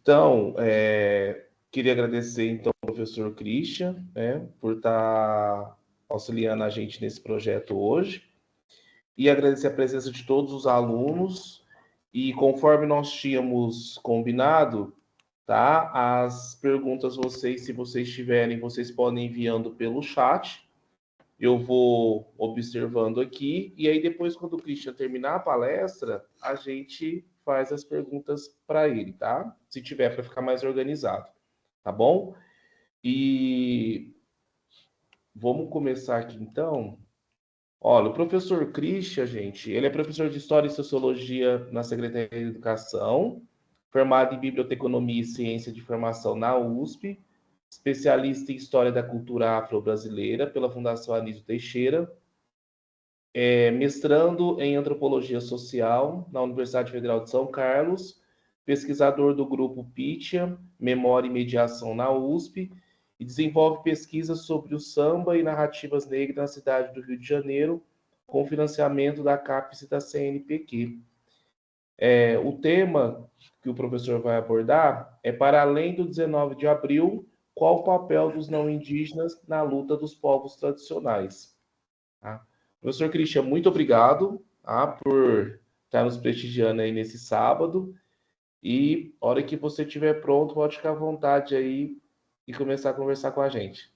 Então, queria agradecer então ao professor Christian, né, por estar auxiliando a gente nesse projeto hoje, e agradecer a presença de todos os alunos. E conforme nós tínhamos combinado, tá? As perguntas se vocês tiverem, vocês podem enviando pelo chat. Eu vou observando aqui, e aí depois, quando o Christian terminar a palestra, a gente faz as perguntas para ele, tá? Se tiver, para ficar mais organizado, tá bom? E vamos começar aqui então. Olha, o professor Christian, gente, ele é professor de História e Sociologia na Secretaria de Educação, formado em Biblioteconomia e Ciência de Informação na USP, especialista em História da Cultura Afro-Brasileira pela Fundação Anísio Teixeira, mestrando em Antropologia Social na Universidade Federal de São Carlos, pesquisador do grupo PITIA, Memória e Mediação na USP, e desenvolve pesquisas sobre o samba e narrativas negras na cidade do Rio de Janeiro, com financiamento da CAPES e da CNPq. O tema que o professor vai abordar é para além do 19 de abril, qual o papel dos não indígenas na luta dos povos tradicionais. Tá? Professor Christian, muito obrigado, tá, por estar nos prestigiando aí nesse sábado. E a hora que você estiver pronto, pode ficar à vontade aí e começar a conversar com a gente.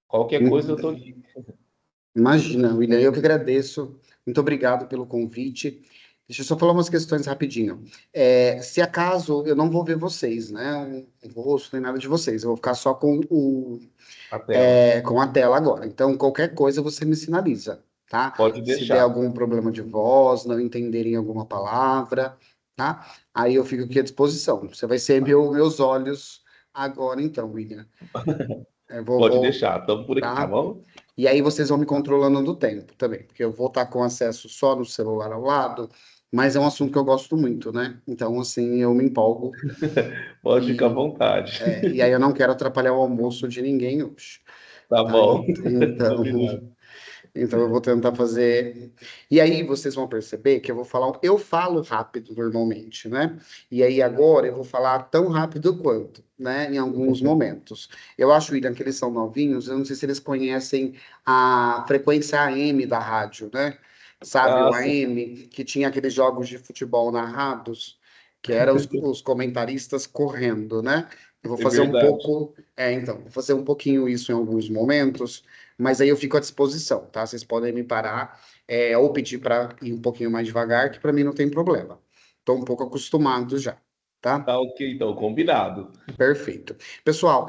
Qualquer coisa eu estou aqui. Imagina, William, eu que agradeço. Muito obrigado pelo convite. Deixa eu só falar umas questões rapidinho. Se acaso eu não vou ver vocês, né? O rosto nem nada de vocês, eu vou ficar só A tela. com a tela agora. Então, qualquer coisa você me sinaliza, tá? Pode Se der deixar. algum problema de voz, não entenderem alguma palavra, tá? Aí eu fico aqui à disposição. Você vai ser meus olhos agora, então, William. Pode deixar. Estamos por aqui, tá Tá? bom? E aí vocês vão me controlando do tempo também, porque eu vou estar com acesso só no celular ao lado, mas é um assunto que eu gosto muito, né? Então, assim, eu me empolgo Pode ficar à e, vontade. e aí eu não quero atrapalhar o almoço de ninguém hoje, Tá tá? bom. Então, Combinado. então eu vou tentar fazer. E aí vocês vão perceber que eu falo rápido normalmente, né? E aí agora eu vou falar tão rápido quanto, né? Em alguns momentos. Eu acho, William, que eles são novinhos, eu não sei se eles conhecem a frequência AM da rádio, né? Sabe, o Ah, sim. AM, que tinha aqueles jogos de futebol narrados, que eram os comentaristas correndo, né? Eu vou É fazer um verdade. pouco, então, vou fazer um pouquinho isso em alguns momentos, mas aí eu fico à disposição, tá? Vocês podem me parar, ou pedir para ir um pouquinho mais devagar, que para mim não tem problema. Estou um pouco acostumado já, tá? Tá ok, então, combinado. Perfeito. Pessoal,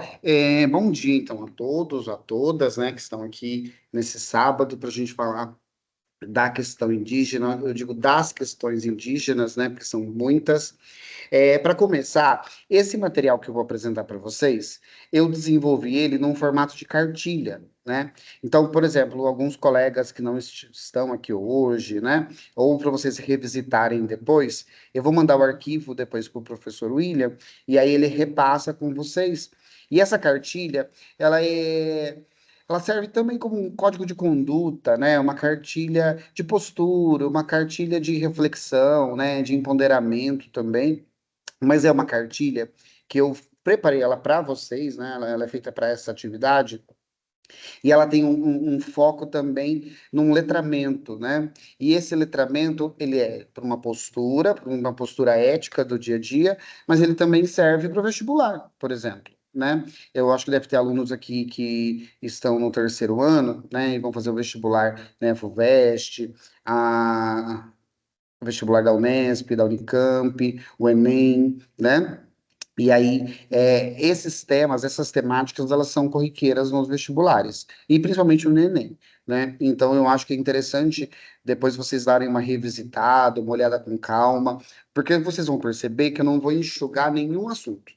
bom dia então a todos, a todas, né, que estão aqui nesse sábado para a gente falar da questão indígena, eu digo das questões indígenas, né, porque são muitas. Para começar, esse material que eu vou apresentar para vocês, eu desenvolvi ele num formato de cartilha, né? Então, por exemplo, alguns colegas que não estão aqui hoje, né? Ou para vocês revisitarem depois, eu vou mandar o arquivo depois para o professor William, e aí ele repassa com vocês. E essa cartilha, ela é ela serve também como um código de conduta, né? Uma cartilha de postura, uma cartilha de reflexão, né? De empoderamento também. Mas é uma cartilha que eu preparei ela para vocês, né? Ela é feita para essa atividade e ela tem um foco também num letramento, né? E esse letramento ele é para uma postura ética do dia a dia, mas ele também serve para o vestibular, por exemplo. Né? Eu acho que deve ter alunos aqui que estão no terceiro ano, né, e vão fazer o vestibular, né, FUVEST, o vestibular da Unesp, da Unicamp, o Enem, né? E aí, esses temas, essas temáticas, elas são corriqueiras nos vestibulares, e principalmente no Enem, né? Então, eu acho que é interessante depois vocês darem uma revisitada, uma olhada com calma, porque vocês vão perceber que eu não vou enxugar nenhum assunto,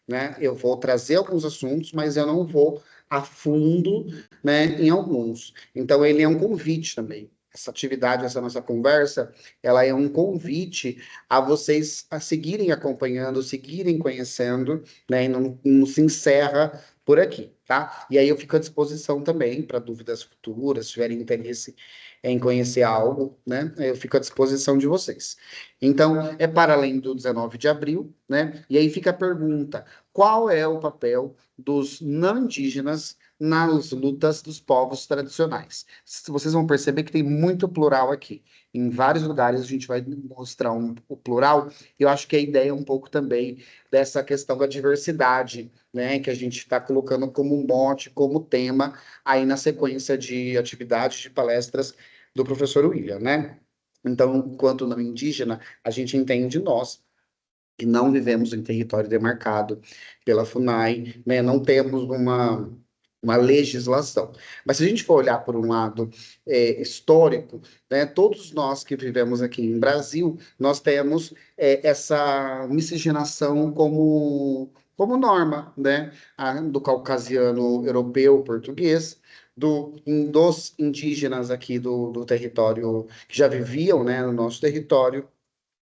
né? Eu vou trazer alguns assuntos, mas eu não vou a fundo, né, em alguns. Então, ele é um convite também. Essa atividade, essa nossa conversa, ela é um convite a vocês a seguirem acompanhando, seguirem conhecendo, né? E não se encerra por aqui, tá? E aí eu fico à disposição também para dúvidas futuras, se tiverem interesse em conhecer algo, né, eu fico à disposição de vocês. Então, é para além do 19 de abril, né, e aí fica a pergunta, qual é o papel dos não indígenas nas lutas dos povos tradicionais? Vocês vão perceber que tem muito plural aqui. Em vários lugares a gente vai mostrar o plural, e eu acho que a ideia é um pouco também dessa questão da diversidade, né, que a gente está colocando como mote, como tema, aí na sequência de atividades, de palestras do professor William, né? Então, enquanto não indígena, a gente entende nós que não vivemos em território demarcado pela FUNAI, né? Não temos uma legislação. Mas se a gente for olhar por um lado histórico, né, todos nós que vivemos aqui em Brasil, nós temos essa miscigenação como norma, né, do caucasiano europeu português, dos indígenas aqui do território que já viviam, né, no nosso território,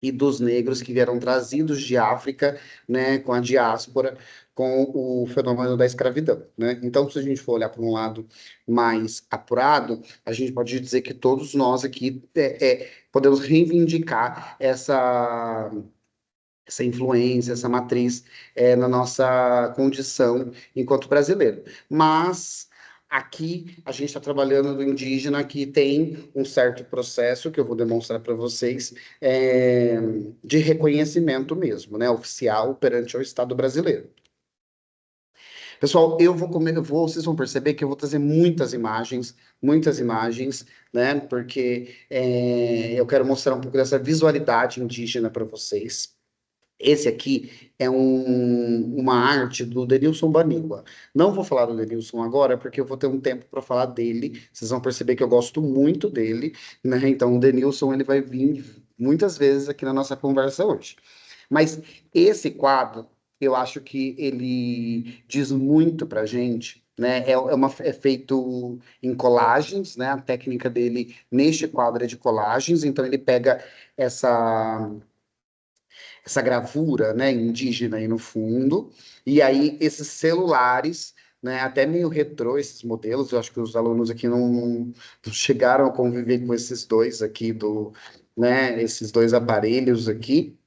e dos negros que vieram trazidos de África, né, com a diáspora, com o fenômeno da escravidão, né? Então, se a gente for olhar para um lado mais apurado, a gente pode dizer que todos nós aqui podemos reivindicar essa influência, essa matriz na nossa condição enquanto brasileiro. Mas aqui a gente está trabalhando no indígena que tem um certo processo que eu vou demonstrar para vocês de reconhecimento mesmo, né, oficial perante o Estado brasileiro. Pessoal, vocês vão perceber que eu vou trazer muitas imagens, né? Porque eu quero mostrar um pouco dessa visualidade indígena para vocês. Esse aqui é uma arte do Denilson Baniwa. Não vou falar do Denilson agora, porque eu vou ter um tempo para falar dele. Vocês vão perceber que eu gosto muito dele, né? Então, o Denilson ele vai vir muitas vezes aqui na nossa conversa hoje. Mas esse quadro, eu acho que ele diz muito para gente. Né, é feito em colagens, né? A técnica dele neste quadro é de colagens, então ele pega essa gravura, né, indígena aí no fundo, e aí esses celulares, né, até meio retrô esses modelos, eu acho que os alunos aqui não chegaram a conviver com esses dois aqui né, esses dois aparelhos aqui,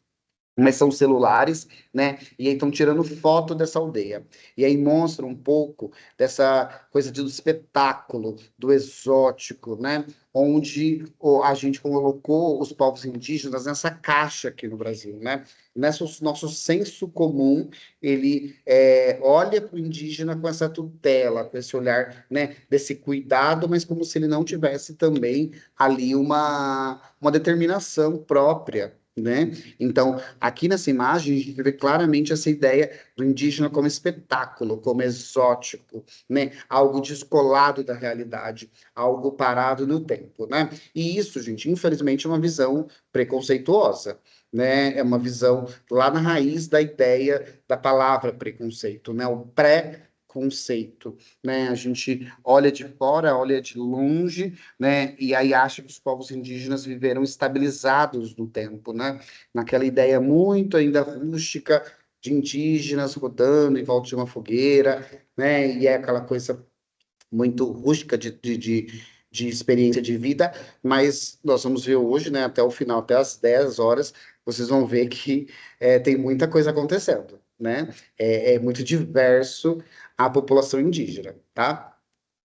mas são celulares, né? E aí estão tirando foto dessa aldeia. E aí mostra um pouco dessa coisa do espetáculo, do exótico, né? Onde a gente colocou os povos indígenas nessa caixa aqui no Brasil, né? Nosso senso comum, ele olha para o indígena com essa tutela, com esse olhar, né? Desse cuidado, mas como se ele não tivesse também ali uma determinação própria, né? Então, aqui nessa imagem, a gente vê claramente essa ideia do indígena como espetáculo, como exótico, né? Algo descolado da realidade, algo parado no tempo, né? E isso, gente, infelizmente, é uma visão preconceituosa, né? É uma visão lá na raiz da ideia da palavra preconceito, né? O pré-conceito, né? A gente olha de fora, olha de longe, né? E aí acha que os povos indígenas viveram estabilizados no tempo, né? Naquela ideia muito ainda rústica de indígenas rodando em volta de uma fogueira, né? E é aquela coisa muito rústica de experiência de vida, mas nós vamos ver hoje, né? Até o final, até as 10 horas, vocês vão ver que tem muita coisa acontecendo, né? É muito diverso a população indígena, tá?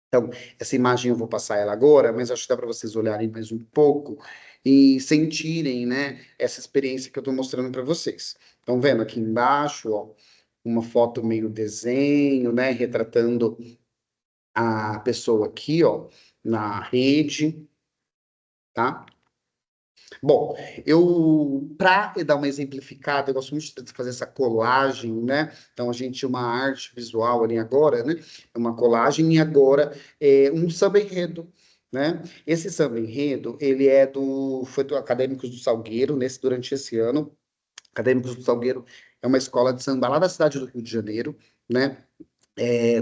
Então, essa imagem eu vou passar ela agora, mas acho que dá para vocês olharem mais um pouco e sentirem, né, essa experiência que eu estou mostrando para vocês. Estão vendo aqui embaixo, ó, uma foto meio desenho, né, retratando a pessoa aqui, ó, na rede, tá? Bom, para dar uma exemplificada, eu gosto muito de fazer essa colagem, né? Então, a gente, uma arte visual ali agora, né? É uma colagem e agora um samba enredo, né? Esse samba enredo, ele foi do Acadêmicos do Salgueiro, durante esse ano. Acadêmicos do Salgueiro é uma escola de samba lá da cidade do Rio de Janeiro, né?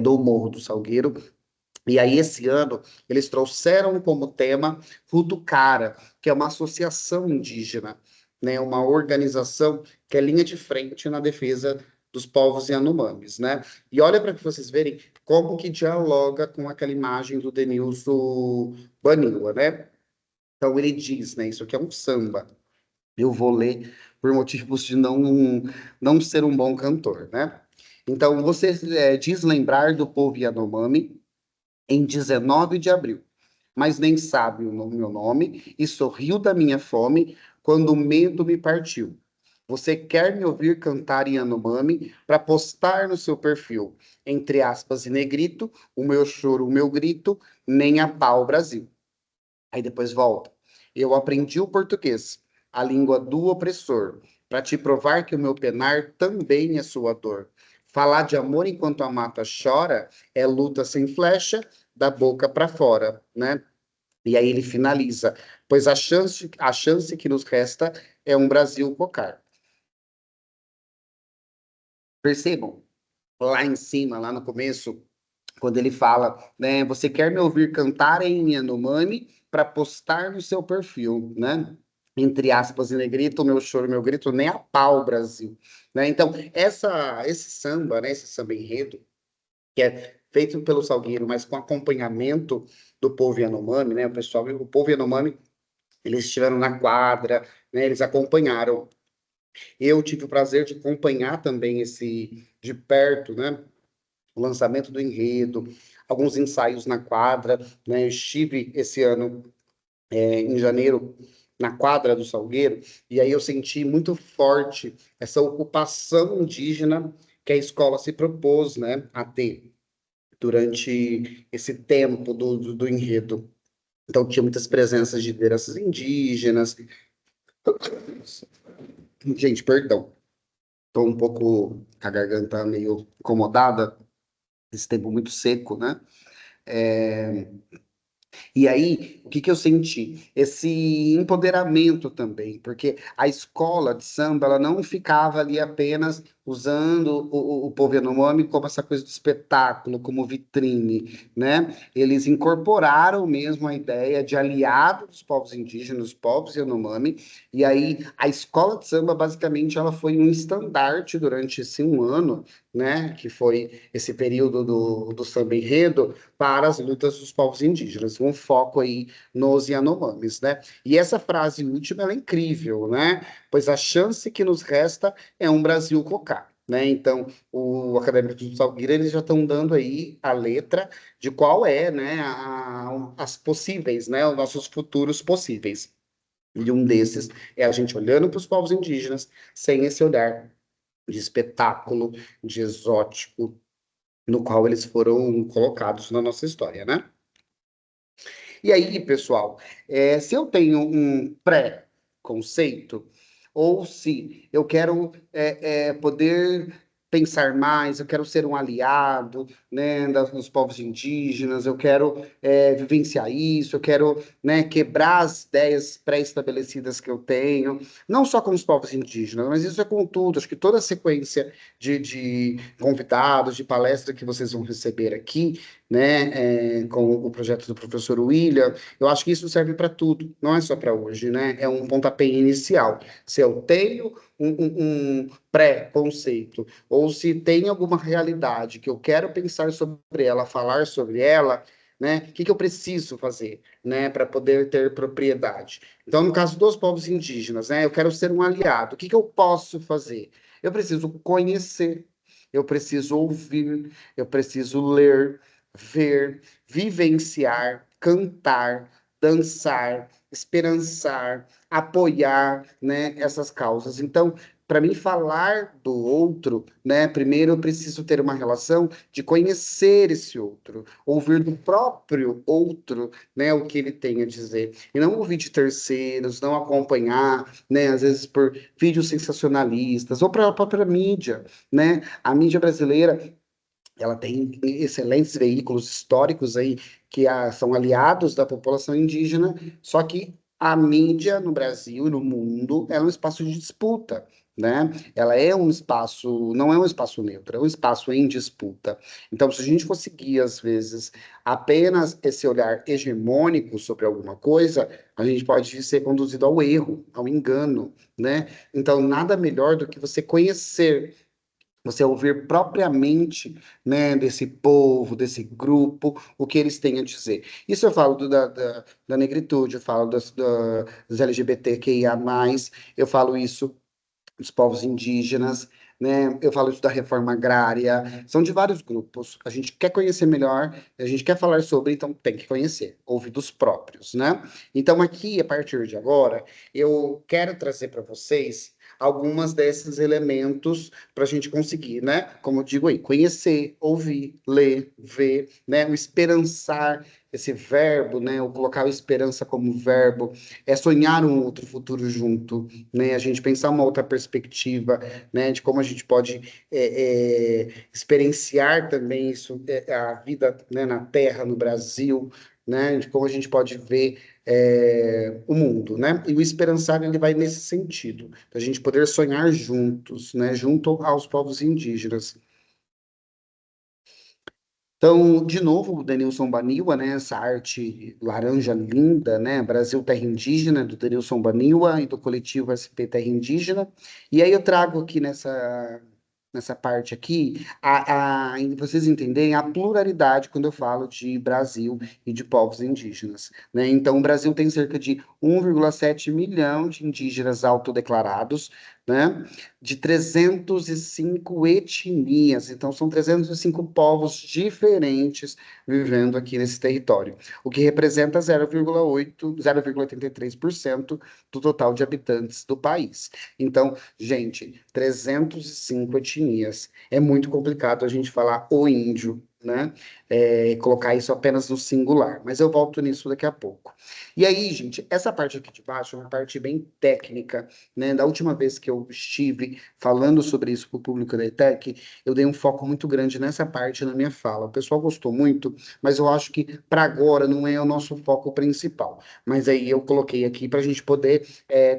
Do Morro do Salgueiro. E aí, esse ano, eles trouxeram como tema Futucara, que é uma associação indígena, né? Uma organização que é linha de frente na defesa dos povos Yanomamis, né? E olha para que vocês verem como que dialoga com aquela imagem do Denilson Baniwa, né? Então ele diz, né, isso aqui é um samba. Eu vou ler por motivos de não ser um bom cantor, né? Então, você diz lembrar do povo Yanomami em 19 de abril, mas nem sabe o meu nome e sorriu da minha fome quando o medo me partiu. Você quer me ouvir cantar em Yanomami para postar no seu perfil, entre aspas, em negrito, o meu choro, o meu grito, nem a pau Brasil. Aí depois volta. Eu aprendi o português, a língua do opressor, para te provar que o meu penar também é sua dor. Falar de amor enquanto a mata chora é luta sem flecha, da boca para fora, né? E aí ele finaliza, pois a chance que nos resta é um Brasil cocar. Percebam, lá em cima, lá no começo, quando ele fala, né, você quer me ouvir cantar em Yanomami para postar no seu perfil, né? Entre aspas, em negrito, meu choro, meu grito, nem a pau, Brasil. Né? Então, esse samba, né, esse samba enredo, que é feito pelo Salgueiro, mas com acompanhamento do povo Yanomami, né? O povo Yanomami, eles estiveram na quadra, né? Eles acompanharam. Eu tive o prazer de acompanhar também de perto, né? O lançamento do enredo, alguns ensaios na quadra, né? Eu estive esse ano, em janeiro, na quadra do Salgueiro, e aí eu senti muito forte essa ocupação indígena que a escola se propôs, né, a ter durante esse tempo do enredo. Então, tinha muitas presenças de lideranças indígenas. Gente, perdão, estou um pouco com a garganta meio incomodada, esse tempo muito seco, né? É, E aí, o que que eu senti? Esse empoderamento também, porque a escola de samba, ela não ficava ali apenas usando o povo Yanomami como essa coisa do espetáculo, como vitrine, né? Eles incorporaram mesmo a ideia de aliado dos povos indígenas, dos povos Yanomami, e aí a escola de samba, basicamente, ela foi um estandarte durante esse um ano, né? Que foi esse período do samba enredo, para as lutas dos povos indígenas, um foco aí nos Yanomamis, né? E essa frase última ela é incrível, né? Pois a chance que nos resta é um Brasil cocar. Né? Então, o Acadêmico do Salgueiro, eles já estão dando aí a letra de qual é, né, as possíveis, né, os nossos futuros possíveis. E um desses é a gente olhando para os povos indígenas sem esse olhar de espetáculo, de exótico, no qual eles foram colocados na nossa história, né? E aí, pessoal, se eu tenho um pré-conceito, ou se eu quero poder pensar mais, eu quero ser um aliado, né, dos povos indígenas, eu quero vivenciar isso, eu quero, né, quebrar as ideias pré-estabelecidas que eu tenho, não só com os povos indígenas, mas isso é com tudo. Acho que toda a sequência de convidados, de palestra que vocês vão receber aqui, né, com o projeto do professor William, eu acho que isso serve para tudo, não é só para hoje, né? É um pontapé inicial. Se eu tenho um pré-conceito, ou se tem alguma realidade que eu quero pensar sobre ela, falar sobre ela, né? O que que eu preciso fazer, né, para poder ter propriedade? Então, no caso dos povos indígenas, né, eu quero ser um aliado. O que que eu posso fazer? Eu preciso conhecer, eu preciso ouvir, eu preciso ler, ver, vivenciar, cantar, dançar, esperançar, apoiar, né, essas causas. Então, para mim falar do outro, né, primeiro eu preciso ter uma relação de conhecer esse outro, ouvir do próprio outro, né, o que ele tem a dizer, e não ouvir de terceiros, não acompanhar, né, às vezes por vídeos sensacionalistas ou para a própria mídia, né? A mídia brasileira, ela tem excelentes veículos históricos aí que são aliados da população indígena, só que a mídia no Brasil e no mundo é um espaço de disputa, né? Ela é um espaço, não é um espaço neutro, é um espaço em disputa. Então, se a gente conseguir, às vezes, apenas esse olhar hegemônico sobre alguma coisa, a gente pode ser conduzido ao erro, ao engano, né? Então, nada melhor do que você conhecer você ouvir propriamente, né, desse povo, desse grupo, o que eles têm a dizer. Isso eu falo da negritude, eu falo dos LGBTQIA+, eu falo isso dos povos indígenas, né? Eu falo isso da reforma agrária, são de vários grupos. A gente quer conhecer melhor, a gente quer falar sobre, então tem que conhecer, ouvir dos próprios, né? Então aqui, a partir de agora, eu quero trazer para vocês algumas desses elementos para a gente conseguir, né? Como eu digo aí, conhecer, ouvir, ler, ver, né? O esperançar, esse verbo, né? O colocar a esperança como verbo, é sonhar um outro futuro junto, né? A gente pensar uma outra perspectiva, né? De como a gente pode experienciar também isso, a vida, né, na Terra, no Brasil, né? De como a gente pode ver o mundo, né? E o esperançar ele vai nesse sentido, da gente poder sonhar juntos, né? Junto aos povos indígenas. Então, de novo, o Denilson Baniwa, né, essa arte laranja linda, né, Brasil Terra Indígena, do Denilson Baniwa e do coletivo SP Terra Indígena. E aí eu trago aqui nessa parte aqui, vocês entenderem a pluralidade quando eu falo de Brasil e de povos indígenas, né? Então, o Brasil tem cerca de 1,7 milhão de indígenas autodeclarados, né? De 305 etnias. Então, são 305 povos diferentes vivendo aqui nesse território, o que representa 0,83% do total de habitantes do país. Então, gente, 305 etnias. É muito complicado a gente falar o índio, né? Colocar isso apenas no singular, mas eu volto nisso daqui a pouco. E aí, gente, essa parte aqui de baixo é uma parte bem técnica, né? Da última vez que eu estive falando sobre isso para o público da ETEC, eu dei um foco muito grande nessa parte na minha fala. O pessoal gostou muito, mas eu acho que para agora não é o nosso foco principal. Mas aí eu coloquei aqui para a gente poder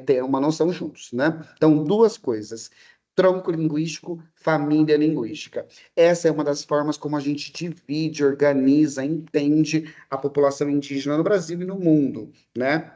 ter uma noção juntos, né? Então, duas coisas. Tronco linguístico, família linguística. Essa é uma das formas como a gente divide, organiza, entende a população indígena no Brasil e no mundo, né?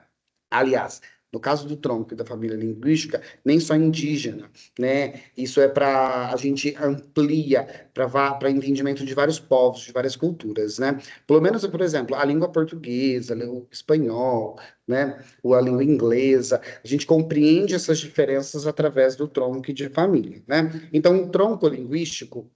Aliás, no caso do tronco e da família linguística, nem só indígena, né? Isso é para a gente amplia para entendimento de vários povos, de várias culturas, né? Pelo menos, por exemplo, a língua portuguesa, o espanhol, né? Ou a língua inglesa, a gente compreende essas diferenças através do tronco e de família, né? Então, o tronco linguístico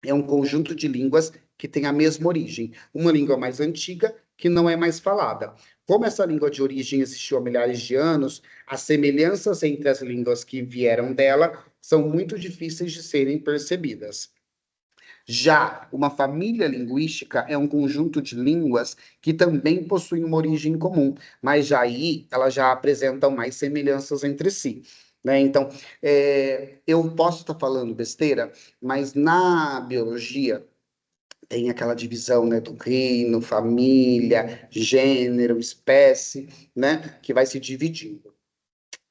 é um conjunto de línguas que tem a mesma origem. Uma língua mais antiga que não é mais falada. Como essa língua de origem existiu há milhares de anos, as semelhanças entre as línguas que vieram dela são muito difíceis de serem percebidas. Já uma família linguística é um conjunto de línguas que também possuem uma origem comum, mas já aí elas já apresentam mais semelhanças entre si. Né? Então, eu posso estar falando besteira, mas na biologia tem aquela divisão, né, do reino, família, gênero, espécie, né, que vai se dividindo.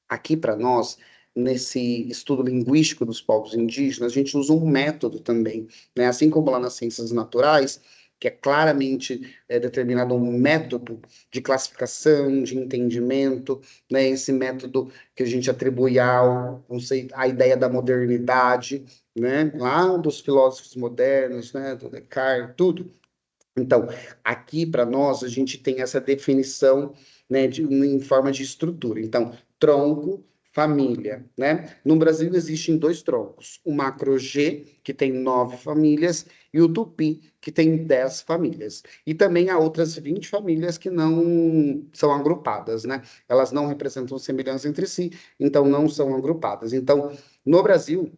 Aqui para nós, nesse estudo linguístico dos povos indígenas, a gente usa um método também, né? Assim como lá nas ciências naturais, que é claramente determinado um método de classificação, de entendimento, né? Esse método que a gente atribui ao conceito, à ideia da modernidade, né? Lá dos filósofos modernos, né? Do Descartes, tudo. Então, aqui para nós, a gente tem essa definição, né, em forma de estrutura. Então, tronco, família, né? No Brasil existem dois troncos: o macro G, que tem 9 famílias, e o tupi, que tem 10 famílias. E também há outras 20 famílias que não são agrupadas, né? Elas não representam semelhança entre si, então não são agrupadas. Então, no Brasil,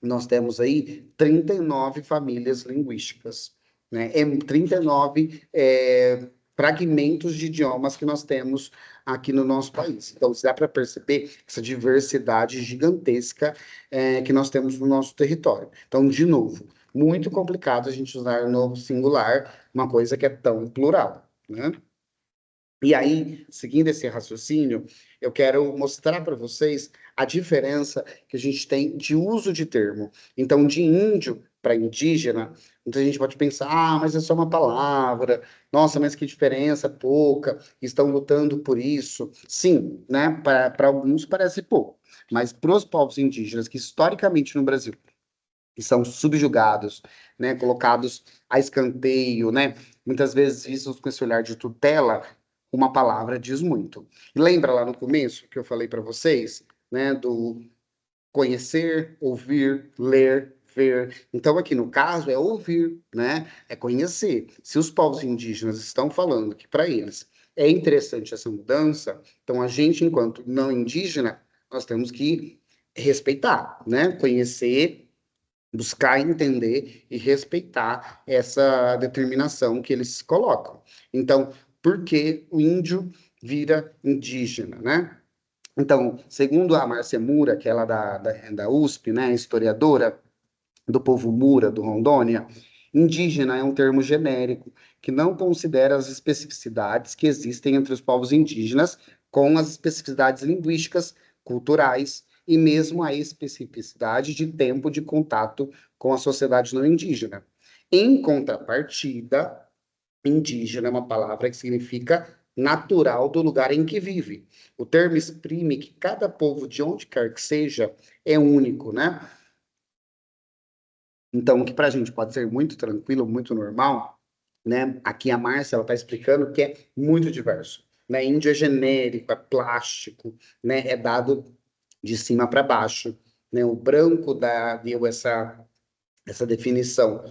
nós temos aí 39 famílias linguísticas, né? 39 fragmentos de idiomas que nós temos aqui no nosso país. Então, dá para perceber essa diversidade gigantesca que nós temos no nosso território. Então, de novo, muito complicado a gente usar no singular uma coisa que é tão plural, né? E aí, seguindo esse raciocínio, eu quero mostrar para vocês a diferença que a gente tem de uso de termo. Então, de índio para indígena, muita gente pode pensar, ah, mas é só uma palavra, nossa, mas que diferença, pouca, estão lutando por isso. Sim, né? Para alguns parece pouco, mas para os povos indígenas, que historicamente no Brasil que são subjugados, né, colocados a escanteio, né, muitas vezes vistos com esse olhar de tutela, uma palavra diz muito. E lembra lá no começo que eu falei para vocês, né, do conhecer, ouvir, ler, ver. Então, aqui no caso, é ouvir, né? É conhecer. Se os povos indígenas estão falando que para eles é interessante essa mudança, então a gente, enquanto não indígena, nós temos que respeitar, né? Conhecer, buscar entender e respeitar essa determinação que eles colocam. Então, por que o índio vira indígena, né? Então, segundo a Márcia Mura, que é lá da USP, né, historiadora do povo Mura, do Rondônia, indígena é um termo genérico que não considera as especificidades que existem entre os povos indígenas com as especificidades linguísticas, culturais e mesmo a especificidade de tempo de contato com a sociedade não indígena. Em contrapartida, indígena é uma palavra que significa natural do lugar em que vive. O termo exprime que cada povo, de onde quer que seja, é único, né? Então, o que para a gente pode ser muito tranquilo, muito normal, né? Aqui a Márcia, ela está explicando que é muito diverso, né? Índio é genérico, é plástico, né? É dado de cima para baixo, né? O branco deu essa definição,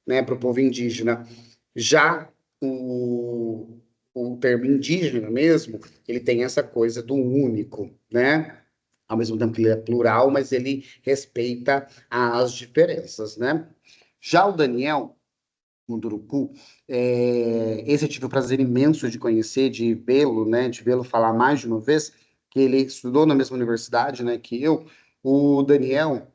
né, para o povo indígena. Já o termo indígena mesmo, ele tem essa coisa do único, né? Ao mesmo tempo que ele é plural, mas ele respeita as diferenças, né? Já o Daniel Munduruku, esse eu tive o prazer imenso de conhecer, de vê-lo, né? De vê-lo falar mais de uma vez, que ele estudou na mesma universidade, né? Que eu. O Daniel,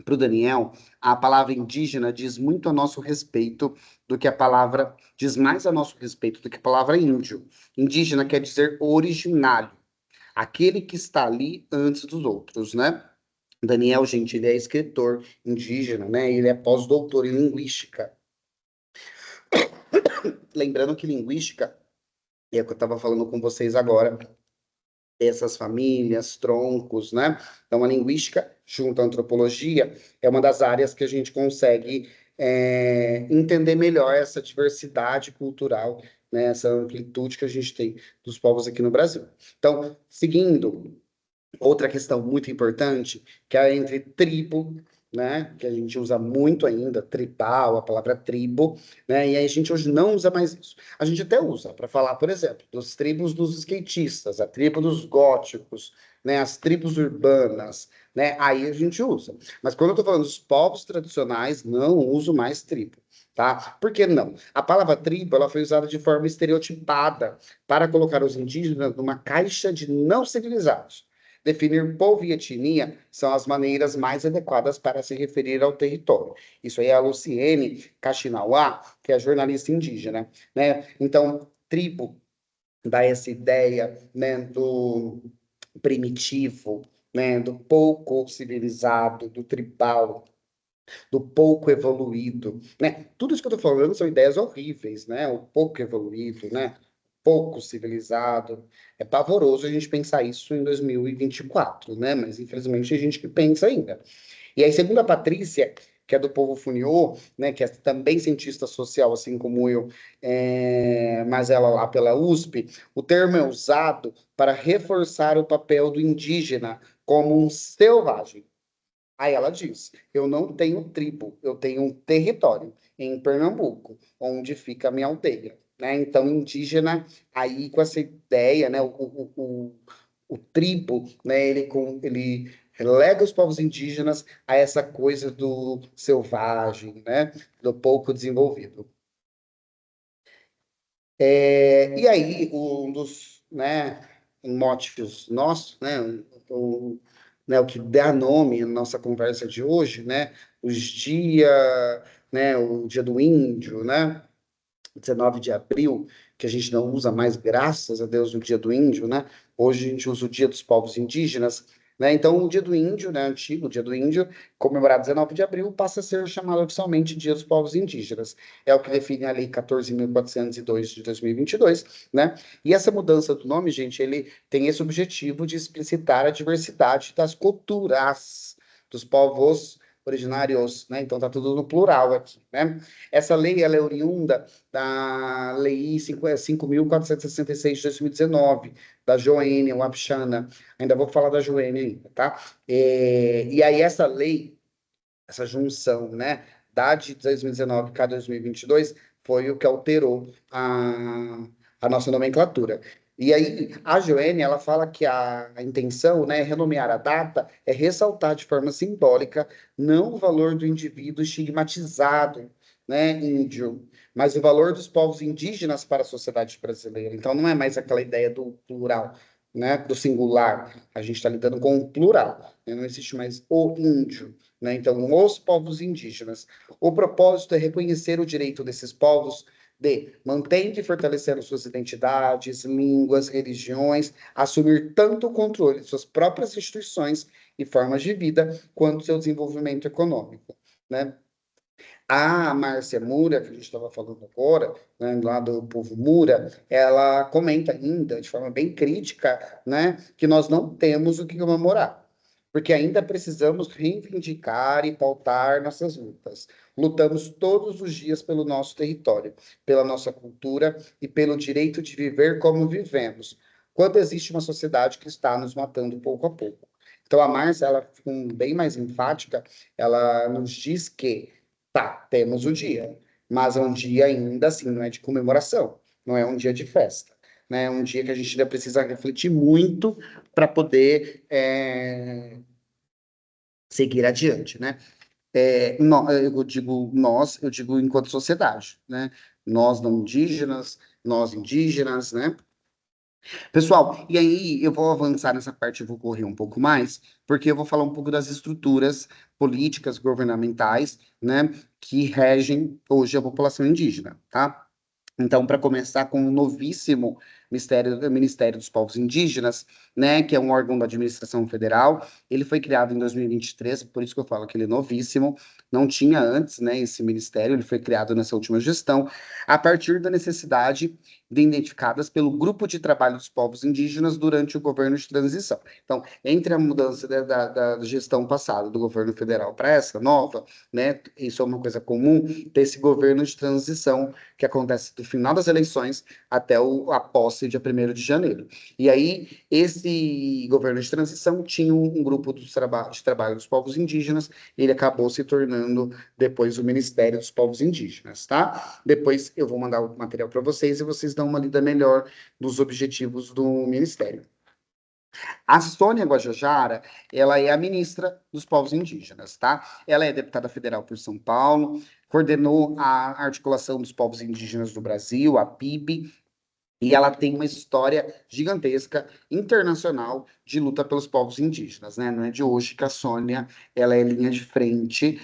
para o Daniel, a palavra indígena diz muito a nosso respeito do que a palavra, diz mais a nosso respeito do que a palavra índio. Indígena quer dizer originário, aquele que está ali antes dos outros, né? Daniel, gente, ele é escritor indígena, né? Ele é pós-doutor em linguística. Lembrando que linguística, é o que eu estava falando com vocês agora, essas famílias, troncos, né? Então, a linguística, junto à antropologia, é uma das áreas que a gente consegue entender melhor essa diversidade cultural, né? Essa amplitude que a gente tem dos povos aqui no Brasil. Então, seguindo, outra questão muito importante, que é entre tribo, né, que a gente usa muito ainda, tribal, a palavra tribo, né, e aí a gente hoje não usa mais isso. A gente até usa para falar, por exemplo, dos tribos dos skatistas, a tribo dos góticos, né, as tribos urbanas, né, aí a gente usa. Mas quando eu estou falando dos povos tradicionais, não uso mais tribo. Tá? Por que não? A palavra tribo ela foi usada de forma estereotipada para colocar os indígenas numa caixa de não civilizados. Definir povo e etnia são as maneiras mais adequadas para se referir ao território. Isso aí é a Luciene Kaxinawa, que é jornalista indígena, né? Então, tribo dá essa ideia, né, do primitivo, né, do pouco civilizado, do tribal, do pouco evoluído, né? Tudo isso que eu estou falando são ideias horríveis, né? O pouco evoluído, né? Pouco civilizado. É pavoroso a gente pensar isso em 2024, né? Mas infelizmente a gente que pensa ainda. E aí, segundo a Patrícia, que é do povo Funiô, né? Que é também cientista social, assim como eu, mas ela lá pela USP, o termo é usado para reforçar o papel do indígena como um selvagem. Aí ela diz: eu não tenho tribo, eu tenho um território em Pernambuco, onde fica a minha aldeia. Né? Então, indígena, aí com essa ideia, né, o tribo, né, ele relega os povos indígenas a essa coisa do selvagem, né, do pouco desenvolvido. E aí, um dos, né, motivos nossos, né, o que dá nome à nossa conversa de hoje, né, os dia, né, o dia do índio, né, 19 de abril, que a gente não usa mais, graças a Deus, o dia do índio, né, hoje a gente usa o dia dos povos indígenas, né, então o dia do índio, né, antigo, o dia do índio, comemorado 19 de abril, passa a ser chamado oficialmente dia dos povos indígenas, é o que define a lei 14.402 de 2022, né, e essa mudança do nome, gente, ele tem esse objetivo de explicitar a diversidade das culturas dos povos originários, né? Então tá tudo no plural aqui, né? Essa lei, ela é oriunda da Lei 5.466 de 2019, da Joênia Wapchana. Ainda vou falar da Joênia ainda, tá? E aí essa lei, essa junção, né, da de 2019 com a 2022, foi o que alterou a nossa nomenclatura. E aí, a Joênia, ela fala que a intenção, né, é renomear a data, é ressaltar de forma simbólica não o valor do indivíduo estigmatizado, né, índio, mas o valor dos povos indígenas para a sociedade brasileira. Então, não é mais aquela ideia do plural, né, do singular. A gente está lidando com o plural, né? Não existe mais o índio, né? Então, os povos indígenas. O propósito é reconhecer o direito desses povos de, mantendo e fortalecendo suas identidades, línguas, religiões, assumir tanto o controle de suas próprias instituições e formas de vida, quanto seu desenvolvimento econômico, né? A Márcia Moura, que a gente estava falando agora, né, lá do povo Moura, ela comenta ainda, de forma bem crítica, né, que nós não temos o que comemorar, porque ainda precisamos reivindicar e pautar nossas lutas. Lutamos todos os dias pelo nosso território, pela nossa cultura e pelo direito de viver como vivemos, quando existe uma sociedade que está nos matando pouco a pouco. Então, a Márcia, ela, bem mais enfática, ela nos diz que tá, temos o dia, mas é um dia ainda assim, não é de comemoração, não é um dia de festa, né? É um dia que a gente ainda precisa refletir muito para poder seguir adiante, né? Eu digo nós, eu digo enquanto sociedade, né? Nós não indígenas, nós indígenas, né? Pessoal, e aí eu vou avançar nessa parte, eu vou correr um pouco mais, porque eu vou falar um pouco das estruturas políticas governamentais, né, que regem hoje a população indígena, tá? Então, para começar com o novíssimo Ministério dos Povos Indígenas, né, que é um órgão da administração federal, ele foi criado em 2023, por isso que eu falo que ele é novíssimo, não tinha antes, né, esse ministério, ele foi criado nessa última gestão, a partir da necessidade identificadas pelo Grupo de Trabalho dos Povos Indígenas durante o governo de transição. Então, entre a mudança da gestão passada do governo federal para essa nova, né, isso é uma coisa comum, ter esse governo de transição que acontece do final das eleições até a posse dia 1º de janeiro. E aí, esse governo de transição tinha um grupo de trabalho dos povos indígenas, e ele acabou se tornando depois o Ministério dos Povos Indígenas, tá? Depois eu vou mandar o material para vocês e vocês dão uma lida melhor dos objetivos do Ministério. A Sônia Guajajara, ela é a ministra dos povos indígenas, tá? Ela é deputada federal por São Paulo, coordenou a articulação dos povos indígenas do Brasil, a PIB, e ela tem uma história gigantesca, internacional, de luta pelos povos indígenas, né? Não é de hoje que a Sônia, ela é linha de frente,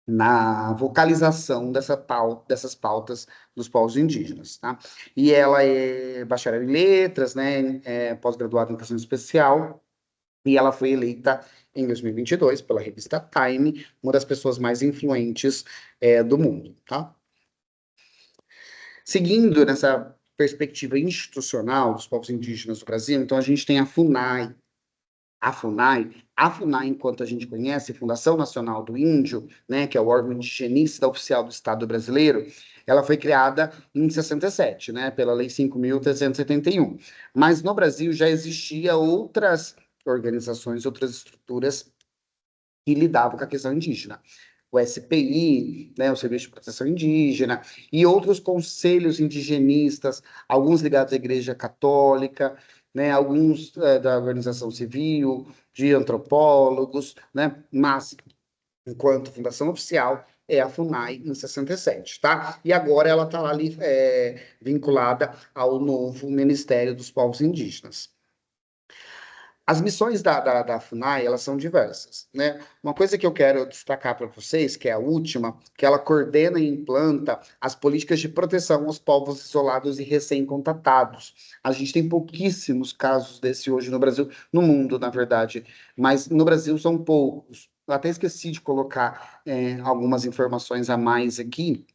na vocalização dessas pautas dos povos indígenas, tá? E ela é bacharel em letras, né? Pós-graduada em educação especial, e ela foi eleita em 2022 pela revista Time, uma das pessoas mais influentes do mundo, tá? Seguindo nessa perspectiva institucional dos povos indígenas do Brasil, então a gente tem a FUNAI, a FUNAI, enquanto a gente conhece, Fundação Nacional do Índio, né, que é o órgão indigenista oficial do Estado brasileiro, ela foi criada em 67, né, pela Lei 5.371. Mas no Brasil já existia outras organizações, outras estruturas que lidavam com a questão indígena. O SPI, né, o Serviço de Proteção Indígena, e outros conselhos indigenistas, alguns ligados à Igreja Católica, né, alguns da organização civil, de antropólogos, né, mas, enquanto fundação oficial, é a FUNAI em 67, tá? E agora ela está lá vinculada ao novo Ministério dos Povos Indígenas. As missões da FUNAI, elas são diversas, né? Uma coisa que eu quero destacar para vocês, que é a última, que ela coordena e implanta as políticas de proteção aos povos isolados e recém-contatados. A gente tem pouquíssimos casos desse hoje no Brasil, no mundo, na verdade, mas no Brasil são poucos. Eu até esqueci de colocar algumas informações a mais aqui,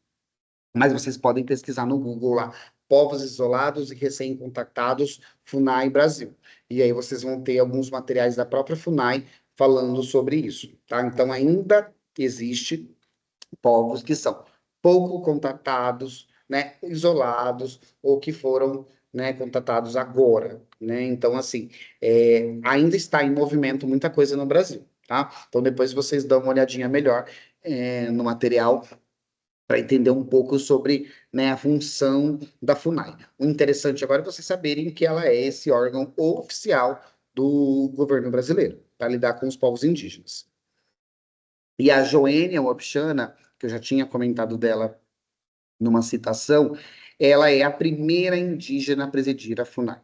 mas vocês podem pesquisar no Google lá, povos isolados e recém-contactados, FUNAI Brasil. E aí vocês vão ter alguns materiais da própria FUNAI falando sobre isso, tá? Então, ainda existe povos que são pouco contatados, né, isolados, ou que foram, né, contatados agora, né? Então, assim, ainda está em movimento muita coisa no Brasil, tá? Então, depois vocês dão uma olhadinha melhor no material para entender um pouco sobre, né, a função da FUNAI. O interessante agora é vocês saberem que ela é esse órgão oficial do governo brasileiro para lidar com os povos indígenas. E a Joênia Wapichana, que eu já tinha comentado dela numa citação, ela é a primeira indígena a presidir a FUNAI,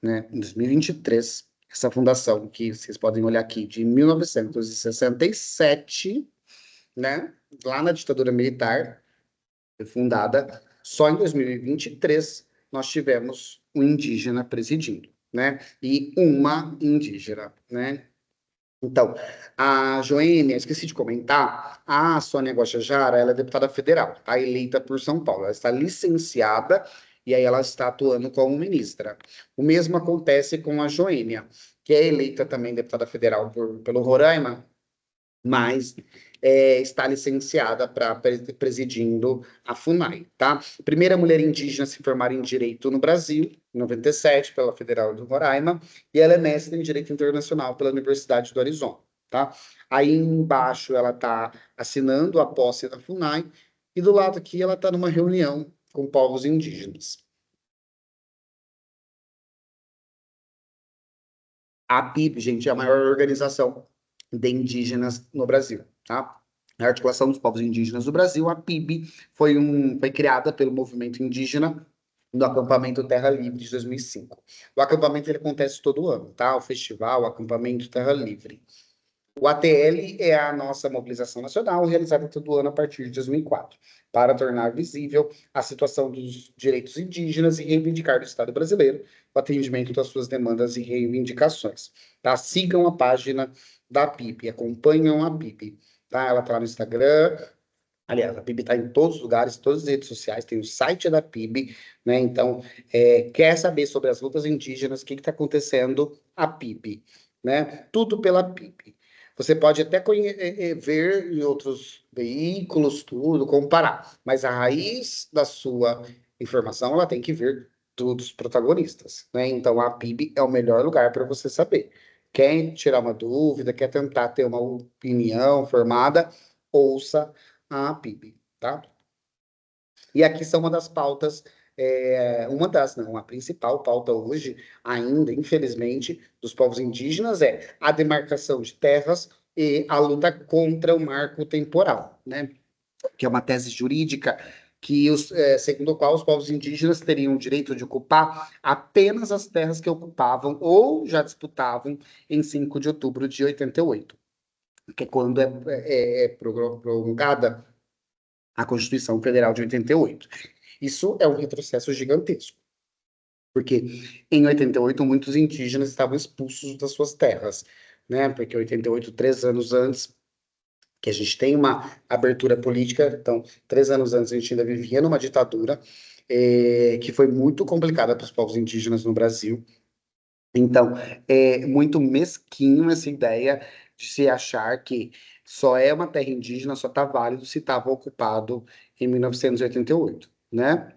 né? Em 2023, essa fundação, que vocês podem olhar aqui, de 1967, né? Lá na ditadura militar, foi fundada. Só em 2023 nós tivemos um indígena presidindo, né? E uma indígena, né? Então, a Joênia, esqueci de comentar, a Sônia Guajajara, ela é deputada federal, tá? Eleita por São Paulo. Ela está licenciada e aí ela está atuando como ministra. O mesmo acontece com a Joênia, que é eleita também deputada federal pelo Roraima, mas está licenciada para presidindo a FUNAI, tá? Primeira mulher indígena a se formar em Direito no Brasil, em 97, pela Federal do Roraima, e ela é mestre em Direito Internacional pela Universidade do Arizona, tá? Aí embaixo ela está assinando a posse da FUNAI, e do lado aqui ela está numa reunião com povos indígenas. A PIB, gente, é a maior organização de indígenas no Brasil, tá? A Articulação dos Povos Indígenas do Brasil, a PIB, foi criada pelo movimento indígena do acampamento Terra Livre de 2005. O acampamento ele acontece todo ano, tá? O festival, o acampamento Terra Livre. O ATL é a nossa mobilização nacional, realizada todo ano a partir de 2004, para tornar visível a situação dos direitos indígenas e reivindicar do Estado brasileiro o atendimento das suas demandas e reivindicações. Tá? Sigam a página da PIB, acompanham a PIB. Tá? Ela está no Instagram. Aliás, a PIB está em todos os lugares, todas as redes sociais, tem o site da PIB, né? Então, quer saber sobre as lutas indígenas, o que está acontecendo? A PIB, né? Tudo pela PIB. Você pode até ver em outros veículos, tudo, comparar, mas a raiz da sua informação, ela tem que vir dos protagonistas, né? Então, a PIB é o melhor lugar para você saber. Quer tirar uma dúvida, quer tentar ter uma opinião formada, ouça a PIB, tá? E aqui são uma das pautas, não, a principal pauta hoje, ainda, infelizmente, dos povos indígenas é a demarcação de terras e a luta contra o marco temporal, né? Que é uma tese jurídica segundo a qual os povos indígenas teriam o direito de ocupar apenas as terras que ocupavam ou já disputavam em 5 de outubro de 88, que é quando é prorrogada a Constituição Federal de 88. Isso é um retrocesso gigantesco, porque em 88 muitos indígenas estavam expulsos das suas terras, né? Porque 88, 3 anos antes, que a gente tem uma abertura política, então 3 anos antes a gente ainda vivia numa ditadura, que foi muito complicada para os povos indígenas no Brasil. Então, é muito mesquinho essa ideia de se achar que só é uma terra indígena, só está válido se estava ocupado em 1988, né?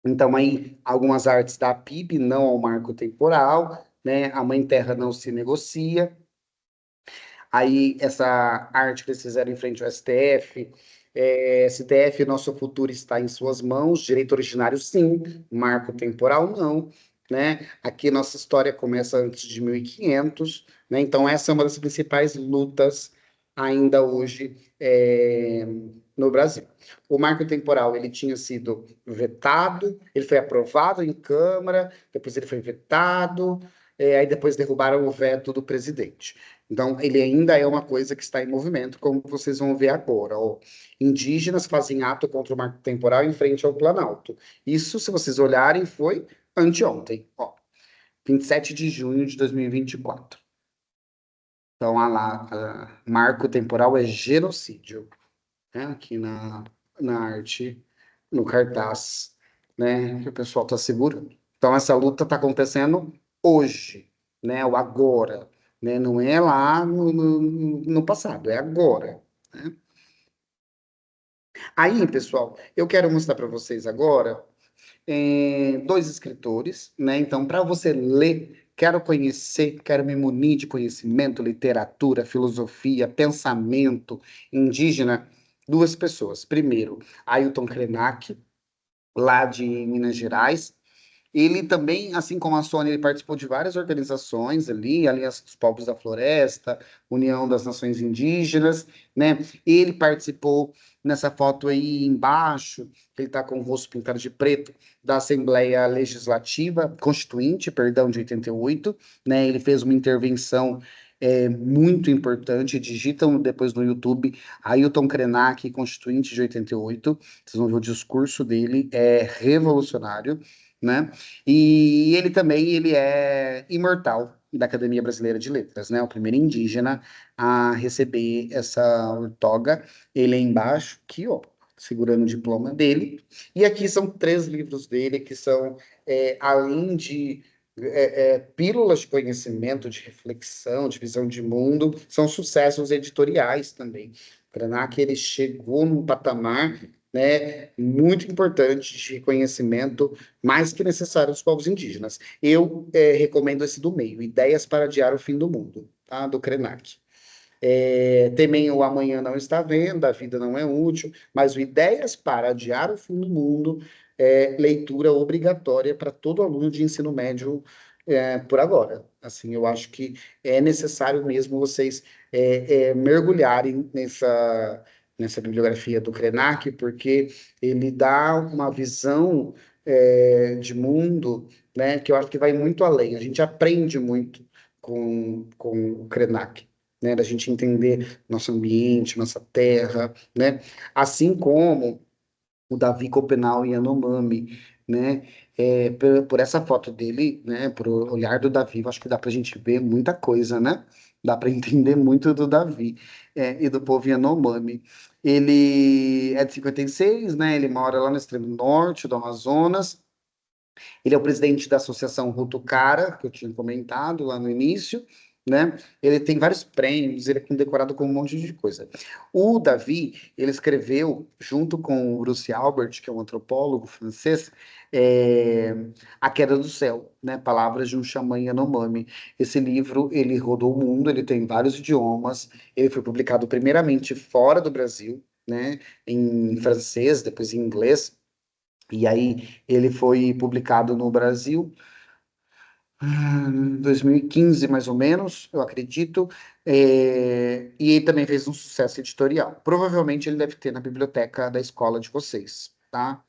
Então, aí, algumas artes da PIB, não ao marco temporal, né? A Mãe Terra não se negocia. Aí, essa arte que eles fizeram em frente ao STF, STF, nosso futuro está em suas mãos, direito originário, sim, marco temporal, não, né? Aqui nossa história começa antes de 1500, né? Então, essa é uma das principais lutas ainda hoje no Brasil. O marco temporal, ele tinha sido vetado, ele foi aprovado em Câmara, depois ele foi vetado, aí depois derrubaram o veto do presidente. Então, ele ainda é uma coisa que está em movimento, como vocês vão ver agora. Ó. Indígenas fazem ato contra o marco temporal em frente ao Planalto. Isso, se vocês olharem, foi anteontem, ó, 27 de junho de 2024. Então, marco temporal é genocídio, né? Aqui na arte, no cartaz, né? Que o pessoal está segurando. Então, essa luta está acontecendo hoje, né? O agora. né? Não é lá no passado, é agora, né? Aí, pessoal, eu quero mostrar para vocês agora dois escritores, né? Então, para você ler, quero conhecer, quero me munir de conhecimento, literatura, filosofia, pensamento indígena, duas pessoas. Primeiro, Ailton Krenak, lá de Minas Gerais. Ele também, assim como a Sônia, ele participou de várias organizações ali, Aliança dos Povos da Floresta, União das Nações Indígenas, né? Ele participou nessa foto aí embaixo, ele está com o rosto pintado de preto, da Assembleia Legislativa, Constituinte, perdão, de 88, né? Ele fez uma intervenção muito importante, digitam depois no YouTube, Ailton Krenak, Constituinte de 88, vocês vão ver o discurso dele, é revolucionário, né? E ele também ele é imortal da Academia Brasileira de Letras, né? O primeiro indígena a receber essa toga. Ele é embaixo, aqui, ó, segurando o diploma dele. E aqui são três livros dele que são, além de pílulas de conhecimento, de reflexão, de visão de mundo, são sucessos editoriais também. O Krenak, ele chegou num patamar, né, muito importante de reconhecimento, mais que necessário dos povos indígenas. Eu recomendo esse do meio, Ideias para Adiar o Fim do Mundo, tá? Do Krenak. Também o Amanhã Não Está Vendo, A Vida Não É Útil, mas o Ideias para Adiar o Fim do Mundo é leitura obrigatória para todo aluno de ensino médio por agora. Assim, eu acho que é necessário mesmo vocês mergulharem nessa bibliografia do Krenak, porque ele dá uma visão de mundo, né, que eu acho que vai muito além. A gente aprende muito com o Krenak, né, da gente entender nosso ambiente, nossa terra, né, assim como o Davi Copenau Yanomami, né, por essa foto dele, né, por olhar do Davi, eu acho que dá pra gente ver muita coisa, né, dá para entender muito do Davi e do povo Yanomami. Ele é de 56, né, ele mora lá no extremo norte do Amazonas, ele é o presidente da Associação Rutucara, que eu tinha comentado lá no início, né? Ele tem vários prêmios, ele é condecorado com um monte de coisa. O Davi, ele escreveu, junto com o Bruce Albert, que é um antropólogo francês, é, A Queda do Céu, né? Palavras de um xamã Yanomami. Esse livro, ele rodou o mundo, ele tem vários idiomas, ele foi publicado primeiramente fora do Brasil, né? Em francês, depois em inglês, e aí ele foi publicado no Brasil em 2015, mais ou menos, eu acredito, e ele também fez um sucesso editorial. Provavelmente ele deve ter na biblioteca da escola de vocês, tá?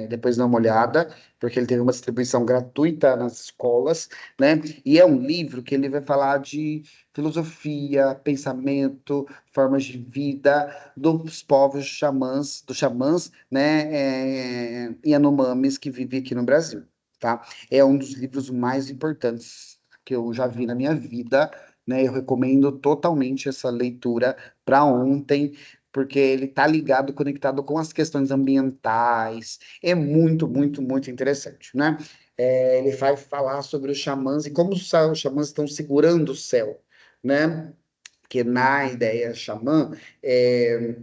Depois dá uma olhada, porque ele teve uma distribuição gratuita nas escolas, né? E é um livro que ele vai falar de filosofia, pensamento, formas de vida dos povos xamãs, dos xamãs, né? Yanomamis que vivem aqui no Brasil. Tá? É um dos livros mais importantes que eu já vi na minha vida, né? Eu recomendo totalmente essa leitura para ontem, porque ele está ligado, conectado com as questões ambientais. É muito, muito, muito interessante, né? Ele vai falar sobre os xamãs e como os xamãs estão segurando o céu, né? Porque na ideia xamã,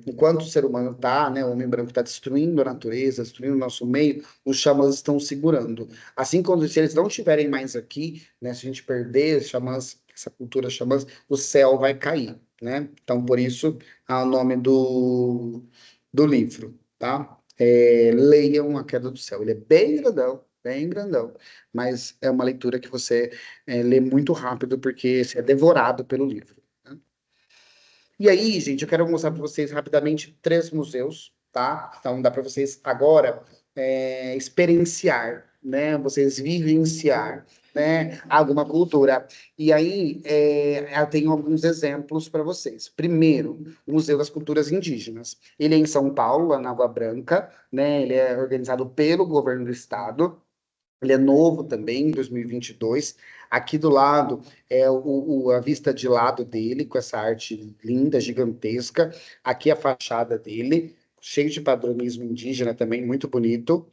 enquanto o ser humano está, né, o homem branco está destruindo a natureza, destruindo o nosso meio, os xamãs estão segurando. Assim, quando se eles não estiverem mais aqui, né, se a gente perder os xamãs, essa cultura xamãs, o céu vai cair, né? Então, por isso, o nome do livro, tá? Leiam A Queda do Céu. Ele é bem grandão, mas é uma leitura que você lê muito rápido, porque você é devorado pelo livro. E aí, gente, eu quero mostrar para vocês rapidamente três museus, tá? Então, dá para vocês agora experienciar, né? Vocês vivenciar, né? Alguma cultura. E aí, eu tenho alguns exemplos para vocês. Primeiro, o Museu das Culturas Indígenas. Ele é em São Paulo, lá na Água Branca, né? Ele é organizado pelo governo do estado. Ele é novo também, em 2022. Aqui do lado é a vista de lado dele, com essa arte linda, gigantesca. Aqui a fachada dele, cheio de padronismo indígena também, muito bonito.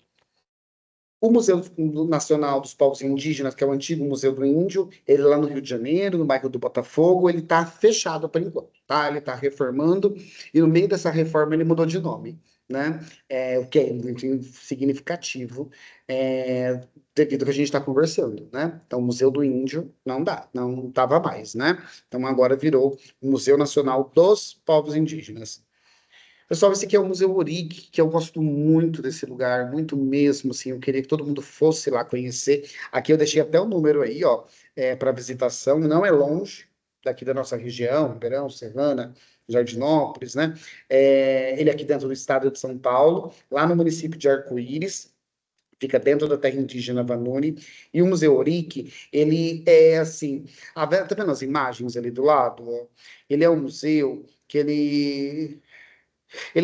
O Museu Nacional dos Povos Indígenas, que é o antigo Museu do Índio, ele lá no Rio de Janeiro, no bairro do Botafogo, ele está fechado por enquanto, tá? Ele está reformando, e no meio dessa reforma ele mudou de nome, né? O que é muito significativo, devido ao que a gente está conversando, né? Então, o Museu do Índio não dá, não estava mais, né? Então, agora virou o Museu Nacional dos Povos Indígenas. Pessoal, esse aqui é o Museu Orig, que eu gosto muito desse lugar, muito mesmo, assim, eu queria que todo mundo fosse lá conhecer. Aqui eu deixei até o número aí, ó, para visitação, não é longe daqui da nossa região, Ribeirão, Serrana, Jardinópolis, né? Ele é aqui dentro do estado de São Paulo, lá no município de Arco-Íris, fica dentro da terra indígena Vanuni, e o Museu Orig, ele é assim, tá vendo as imagens ali do lado? Ó? Ele é um museu que ele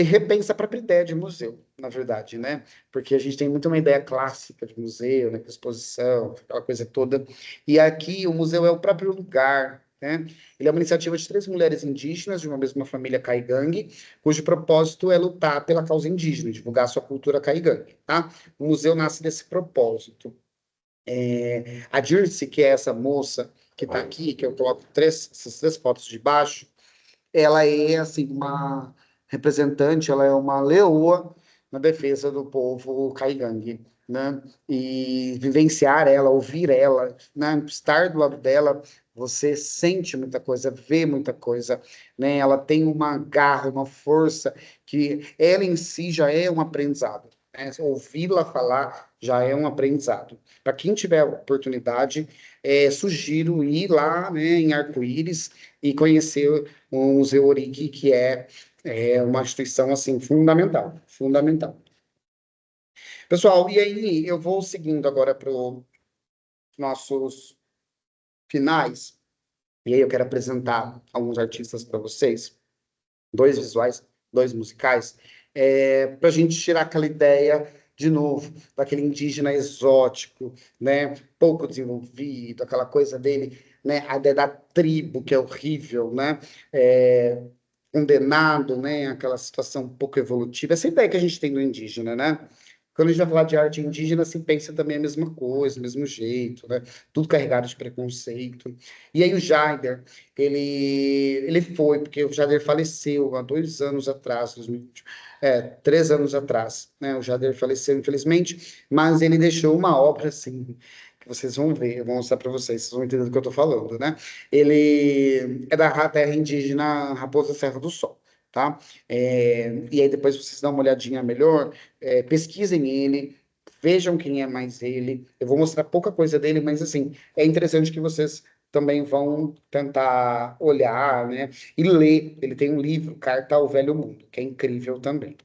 repensa a própria ideia de museu, na verdade, né? Porque a gente tem muito uma ideia clássica de museu, né? Exposição, aquela coisa toda. E aqui o museu é o próprio lugar, né? Ele é uma iniciativa de 3 mulheres indígenas de uma mesma família caigangue, cujo propósito é lutar pela causa indígena, divulgar sua cultura caigangue, tá? O museu nasce desse propósito. A Dirce, que é essa moça que está aqui, que eu coloco essas 3 fotos de baixo, ela é assim uma representante, ela é uma leoa na defesa do povo caigangue, né? E vivenciar ela, ouvir ela, né? Estar do lado dela, você sente muita coisa, vê muita coisa, né? Ela tem uma garra, uma força que ela em si já é um aprendizado. Né? Ouvi-la falar já é um aprendizado. Para quem tiver oportunidade, sugiro ir lá, né, em Arco-Íris e conhecer o Museu Orig, que é uma instituição assim fundamental, fundamental. Pessoal, e aí eu vou seguindo agora para os nossos finais, e aí eu quero apresentar alguns artistas para vocês, 2 visuais, 2 musicais, para a gente tirar aquela ideia de novo, daquele indígena exótico, né, pouco desenvolvido, aquela coisa dele, né, a ideia da tribo, que é horrível, né, condenado, né, aquela situação um pouco evolutiva, essa ideia que a gente tem do indígena, né? Quando a gente vai falar de arte indígena, se pensa também a mesma coisa, o mesmo jeito, né? Tudo carregado de preconceito. E aí o Jaider, ele foi, porque o Jaider faleceu há 2 anos atrás, 2020, 3 anos atrás, né? O Jaider faleceu, infelizmente, mas ele deixou uma obra, assim, que vocês vão ver, eu vou mostrar para vocês, vocês vão entender do que eu estou falando, né? Ele é da terra indígena Raposa Serra do Sol, tá? E aí depois vocês dão uma olhadinha melhor, pesquisem ele, vejam quem é mais ele. Eu vou mostrar pouca coisa dele, mas assim, é interessante que vocês também vão tentar olhar, né? E ler. Ele tem um livro, Carta ao Velho Mundo, que é incrível também.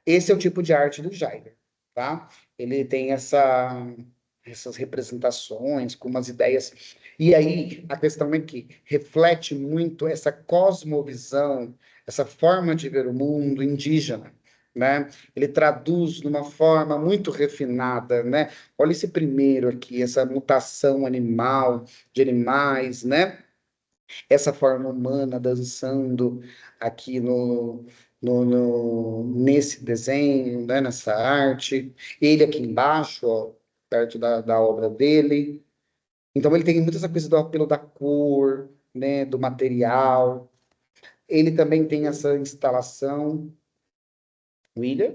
Esse é o tipo de arte do Jair, tá? Ele tem essas representações com umas ideias. E aí, a questão é que reflete muito essa cosmovisão, essa forma de ver o mundo indígena, né? Ele traduz de uma forma muito refinada, né? Olha esse primeiro aqui, essa mutação animal, de animais, né? Essa forma humana dançando aqui nesse desenho, né, nessa arte. Ele aqui embaixo, ó, perto da obra dele. Então ele tem muita essa coisa do apelo da cor, né, do material. Ele também tem essa instalação. William?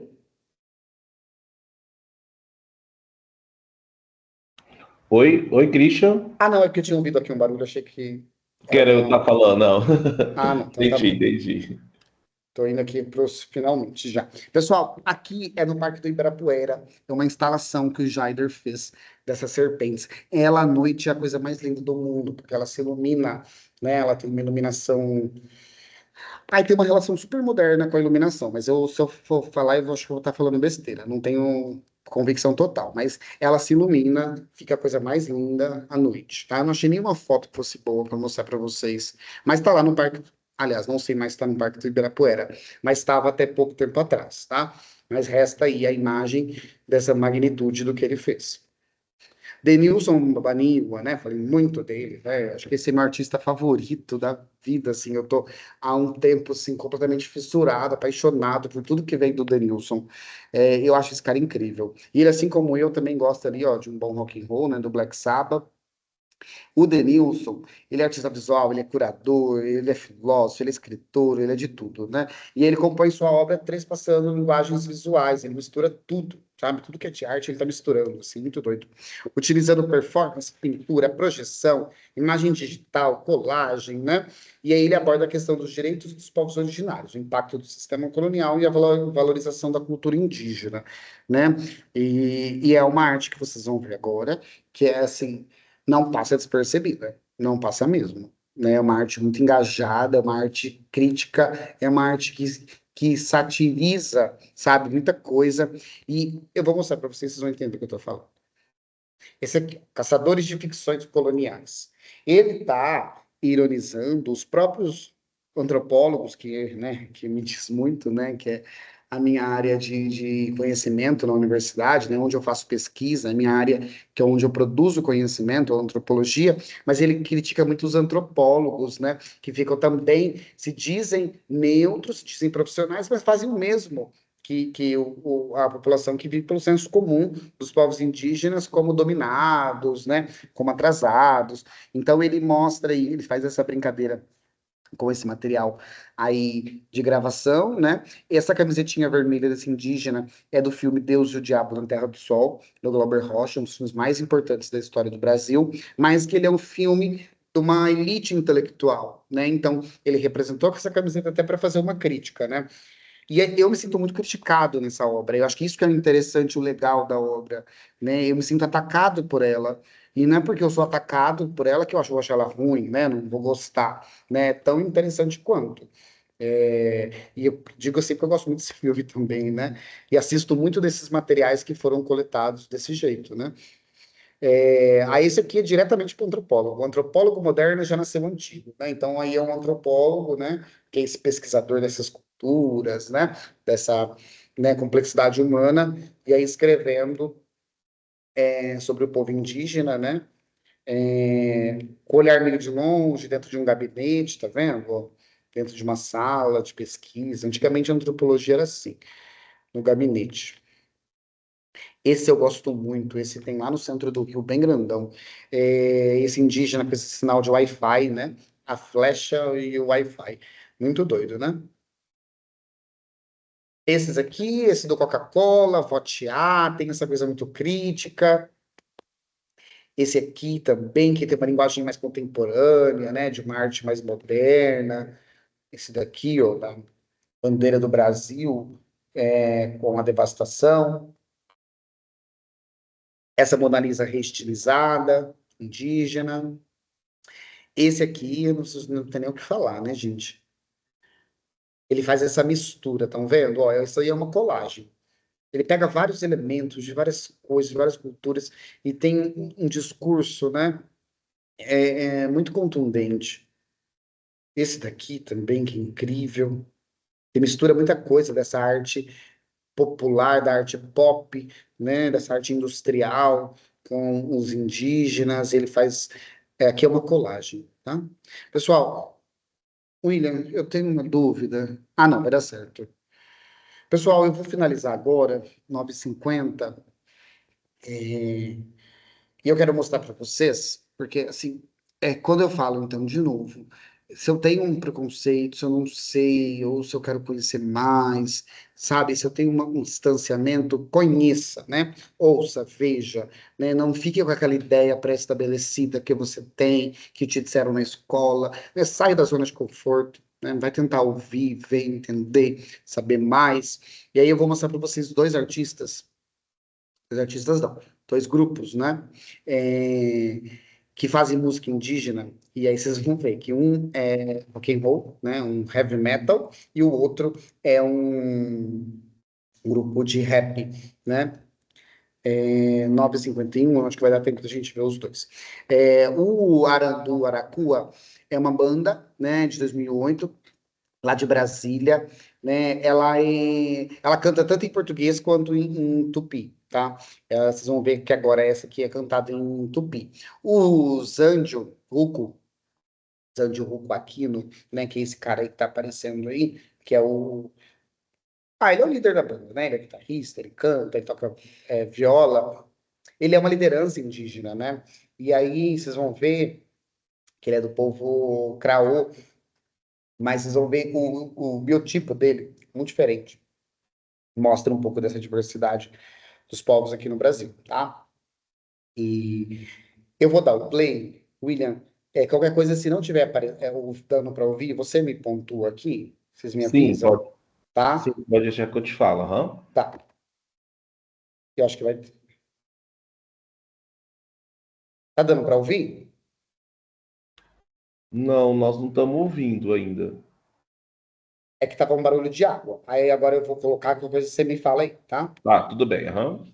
Oi, Christian. Ah, não, é porque eu tinha ouvido aqui um barulho, achei que era Quero eu estar alguma... falando, não. Ah, não, então tá Entendi, bom. entendi. Estou indo aqui para os finalmente já. Pessoal, aqui é no Parque do Ibirapuera, é uma instalação que o Jaider fez dessas serpentes. Ela à noite é a coisa mais linda do mundo, porque ela se ilumina, né? Ela tem uma iluminação. Aí tem uma relação super moderna com a iluminação, mas se eu for falar, eu acho que eu vou estar falando besteira, não tenho convicção total, mas ela se ilumina, fica a coisa mais linda à noite, tá? Eu não achei nenhuma foto que fosse boa para mostrar para vocês, mas tá lá no parque, aliás, não sei mais se tá no Parque do Ibirapuera, mas estava até pouco tempo atrás, tá? Mas resta aí a imagem dessa magnitude do que ele fez. Denilson Baniwa, né? Falei muito dele, né? Acho que esse é meu artista favorito da vida, assim. Eu tô há um tempo, assim, completamente fissurado, apaixonado por tudo que vem do Denilson. Eu acho esse cara incrível. E ele, assim como eu, também gosta ali, ó, de um bom rock and roll, né? Do Black Sabbath. O Denilson, ele é artista visual, ele é curador, ele é filósofo, ele é escritor, ele é de tudo, né? E ele compõe sua obra trespassando linguagens visuais, ele mistura tudo, sabe? Tudo que é de arte, ele tá misturando, assim, muito doido. Utilizando performance, pintura, projeção, imagem digital, colagem, né? E aí ele aborda a questão dos direitos dos povos originários, o impacto do sistema colonial e a valorização da cultura indígena, né? E é uma arte que vocês vão ver agora, que é assim não passa despercebida, não passa mesmo. Né? É uma arte muito engajada, é uma arte crítica, é uma arte que satiriza, sabe, muita coisa. E eu vou mostrar para vocês, vocês vão entender o que eu estou falando. Esse aqui, Caçadores de Ficções Coloniais. Ele está ironizando os próprios antropólogos, que me diz muito, né, que é a minha área de conhecimento na universidade, né, onde eu faço pesquisa, a minha área que é onde eu produzo conhecimento, a antropologia, mas ele critica muito os antropólogos, né, que ficam também, se dizem neutros, se dizem profissionais, mas fazem o mesmo a população que vive pelo senso comum dos povos indígenas como dominados, né, como atrasados. Então ele mostra aí, ele faz essa brincadeira com esse material aí de gravação, né? Essa camisetinha vermelha desse indígena é do filme Deus e o Diabo na Terra do Sol, do Glauber Rocha, um dos filmes mais importantes da história do Brasil, mas que ele é um filme de uma elite intelectual, né? Então, ele representou com essa camiseta até para fazer uma crítica, né? E eu me sinto muito criticado nessa obra. Eu acho que isso que é o interessante, o legal da obra, né? Eu me sinto atacado por ela. E não é porque eu sou atacado por ela que eu acho, vou achar ela ruim, né? Não vou gostar, né? É tão interessante quanto. E eu digo assim porque eu gosto muito desse filme também, né? E assisto muito desses materiais que foram coletados desse jeito, né? Aí esse aqui é diretamente para o antropólogo. O antropólogo moderno já nasceu antigo, né? Então aí é um antropólogo, né? Que é esse pesquisador dessas culturas, né? Dessa, né, complexidade humana, e aí escrevendo sobre o povo indígena, né? Com o olhar meio de longe, dentro de um gabinete, tá vendo? Dentro de uma sala de pesquisa. Antigamente a antropologia era assim, no gabinete. Esse eu gosto muito, esse tem lá no centro do Rio, bem grandão. Esse indígena com esse sinal de Wi-Fi, né? A flecha e o Wi-Fi. Muito doido, né? Esses aqui, esse do Coca-Cola, votear, tem essa coisa muito crítica. Esse aqui também, que tem uma linguagem mais contemporânea, né? De uma arte mais moderna. Esse daqui, ó, da bandeira do Brasil, com a devastação. Essa Mona Lisa reestilizada, indígena. Esse aqui, eu não tem nem o que falar, né, gente? Ele faz essa mistura, estão vendo? Ó, isso aí é uma colagem. Ele pega vários elementos de várias coisas, de várias culturas, e tem um discurso, né? Muito contundente. Esse daqui também, que é incrível. Ele mistura muita coisa dessa arte popular, da arte pop, né? Dessa arte industrial, com os indígenas. Ele faz. Aqui é uma colagem, tá? Pessoal, William, eu tenho uma dúvida. Ah, não, era certo. Pessoal, eu vou finalizar agora, 9h50, e eu quero mostrar para vocês, porque, assim, quando eu falo, então, de novo, se eu tenho um preconceito, se eu não sei, ou se eu quero conhecer mais, sabe? Se eu tenho um distanciamento, conheça, né? Ouça, veja, né? Não fique com aquela ideia pré-estabelecida que você tem, que te disseram na escola, né? Saia da zona de conforto, né? Vai tentar ouvir, ver, entender, saber mais. E aí eu vou mostrar para vocês dois artistas não, dois grupos, né? É, que fazem música indígena, e aí vocês vão ver que um é rock and roll, né? Um heavy metal, e o outro é um grupo de rap, né? 9h51, acho que vai dar tempo da gente ver os dois. O Arandu Aracua é uma banda, né, de 2008, lá de Brasília, né? Ela canta tanto em português quanto em tupi, tá? Vocês vão ver que agora essa aqui é cantada em tupi. O Zandio Ruco Aquino, né, que é esse cara aí que tá aparecendo aí, que é o... Ah, ele é o líder da banda, né? Ele é guitarrista, ele canta, ele toca viola. Ele é uma liderança indígena, né? E aí vocês vão ver que ele é do povo Craô, mas vocês vão ver o biotipo dele muito diferente. Mostra um pouco dessa diversidade dos povos aqui no Brasil, tá? E eu vou dar o play, William. Qualquer coisa, se não tiver dando para ouvir, você me pontua aqui, vocês me Sim, avisam, pode, sim, tá? pode deixar que eu te falo, aham. Tá. Eu acho que vai. Tá dando para ouvir? Não, nós não estamos ouvindo ainda. É que tava um barulho de água. Aí agora eu vou colocar qualquer coisa você me fala aí, tá? Tá, tudo bem, aham.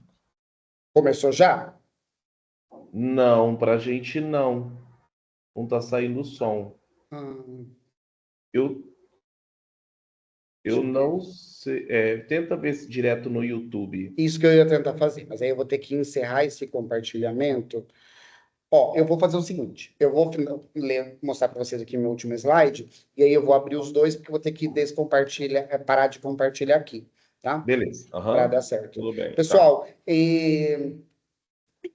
Começou já? Não, pra gente não. Não tá saindo som. Hum, Eu, eu deixa eu ver. não sei. Tenta ver se direto no YouTube. Isso que eu ia tentar fazer, mas aí eu vou ter que encerrar esse compartilhamento. Ó, eu vou fazer o seguinte: eu vou mostrar para vocês aqui meu último slide, e aí eu vou abrir os dois, porque eu vou ter que descompartilhar, parar de compartilhar aqui, tá? Beleza, Para aham. dar certo. Tudo bem, tá. Pessoal,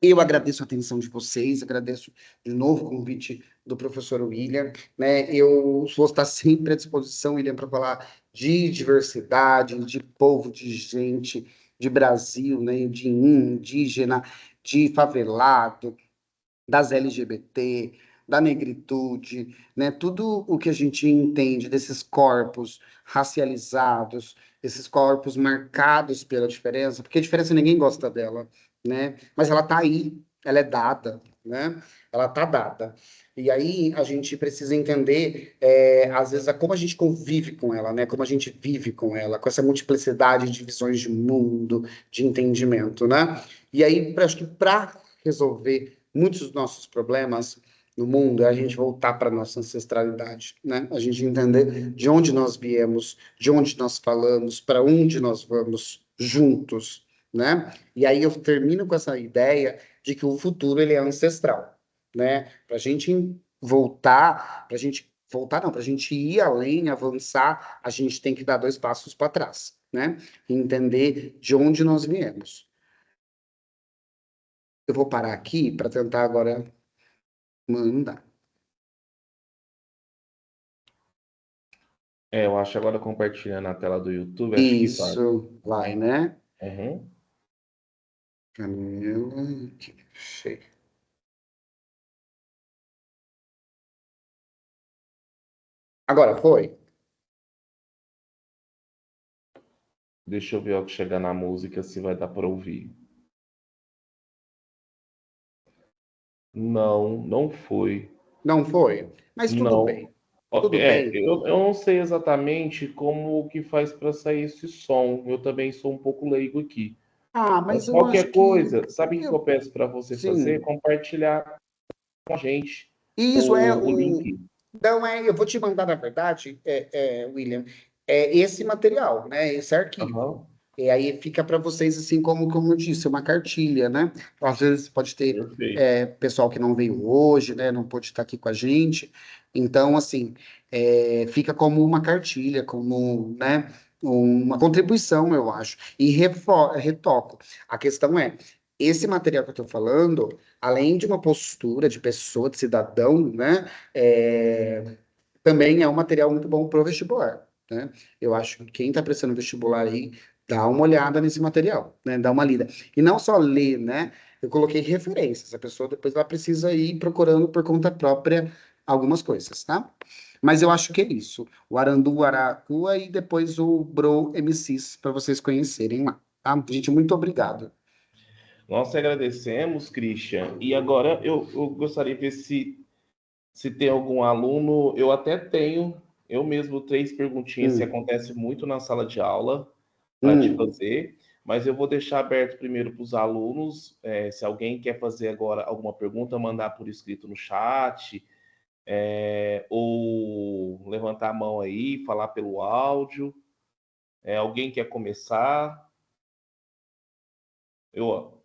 eu agradeço a atenção de vocês, agradeço de novo o convite do professor William, né? Eu vou estar sempre à disposição, William, para falar de diversidade, de povo, de gente, de Brasil, né? De indígena, de favelado, das LGBT, da negritude, né? Tudo o que a gente entende desses corpos racializados, esses corpos marcados pela diferença, porque a diferença ninguém gosta dela, né? Mas ela tá aí, ela é dada, né? Ela tá dada. E aí a gente precisa entender, às vezes, como a gente convive com ela, né? Como a gente vive com ela, com essa multiplicidade de visões de mundo, de entendimento, né? E aí, acho que para resolver muitos dos nossos problemas no mundo é a gente voltar para a nossa ancestralidade, né? A gente entender de onde nós viemos, de onde nós falamos, para onde nós vamos juntos, né? E aí eu termino com essa ideia de que o futuro ele é ancestral, né? Para a gente voltar, para a gente voltar não, para a gente ir além, avançar, a gente tem que dar dois passos para trás, né? E entender de onde nós viemos. Eu vou parar aqui para tentar agora mandar. Eu acho agora compartilhando a tela do YouTube, acho que vai. Isso, vai, né? Uhum. Camila, aqui, achei. Agora foi? Deixa eu ver o que chegar na música se vai dar para ouvir. Não, não foi. Não foi? Mas tudo Não. bem. Tudo bem. Eu não sei exatamente como que faz para sair esse som. Eu também sou um pouco leigo aqui. Ah, Mas mas eu acho qualquer que coisa, sabe o que eu eu, peço para você fazer? sim. Compartilhar com a gente E isso é o o. link. Não é, eu vou te mandar, na verdade, William, esse material, né? Esse arquivo. Aham, E aí fica para vocês, assim, como eu disse, uma cartilha, né? Às vezes pode ter perfeito. pessoal que não veio hoje, né? Não pôde estar aqui com a gente. Então, assim, fica como uma cartilha, como, né? Uma contribuição, eu acho. E retoco. A questão é, esse material que eu estou falando, além de uma postura de pessoa, de cidadão, né? Também é um material muito bom para o vestibular, né? Eu acho que quem está prestando vestibular aí, dá uma olhada nesse material, né? Dá uma lida. E não só ler, né? Eu coloquei referências. A pessoa depois ela precisa ir procurando por conta própria algumas coisas, tá? Mas eu acho que é isso. O Arandu Aracua e depois o Bro MCs para vocês conhecerem lá, tá? Gente, muito obrigado. Nós te agradecemos, Christian. E agora eu gostaria de ver se tem algum aluno. Eu até tenho, eu mesmo, três perguntinhas que Hum, acontece muito na sala de aula para te hum. fazer, mas eu vou deixar aberto primeiro para os alunos. Se alguém quer fazer agora alguma pergunta, mandar por escrito no chat, ou levantar a mão aí, falar pelo áudio. Alguém quer começar? Eu,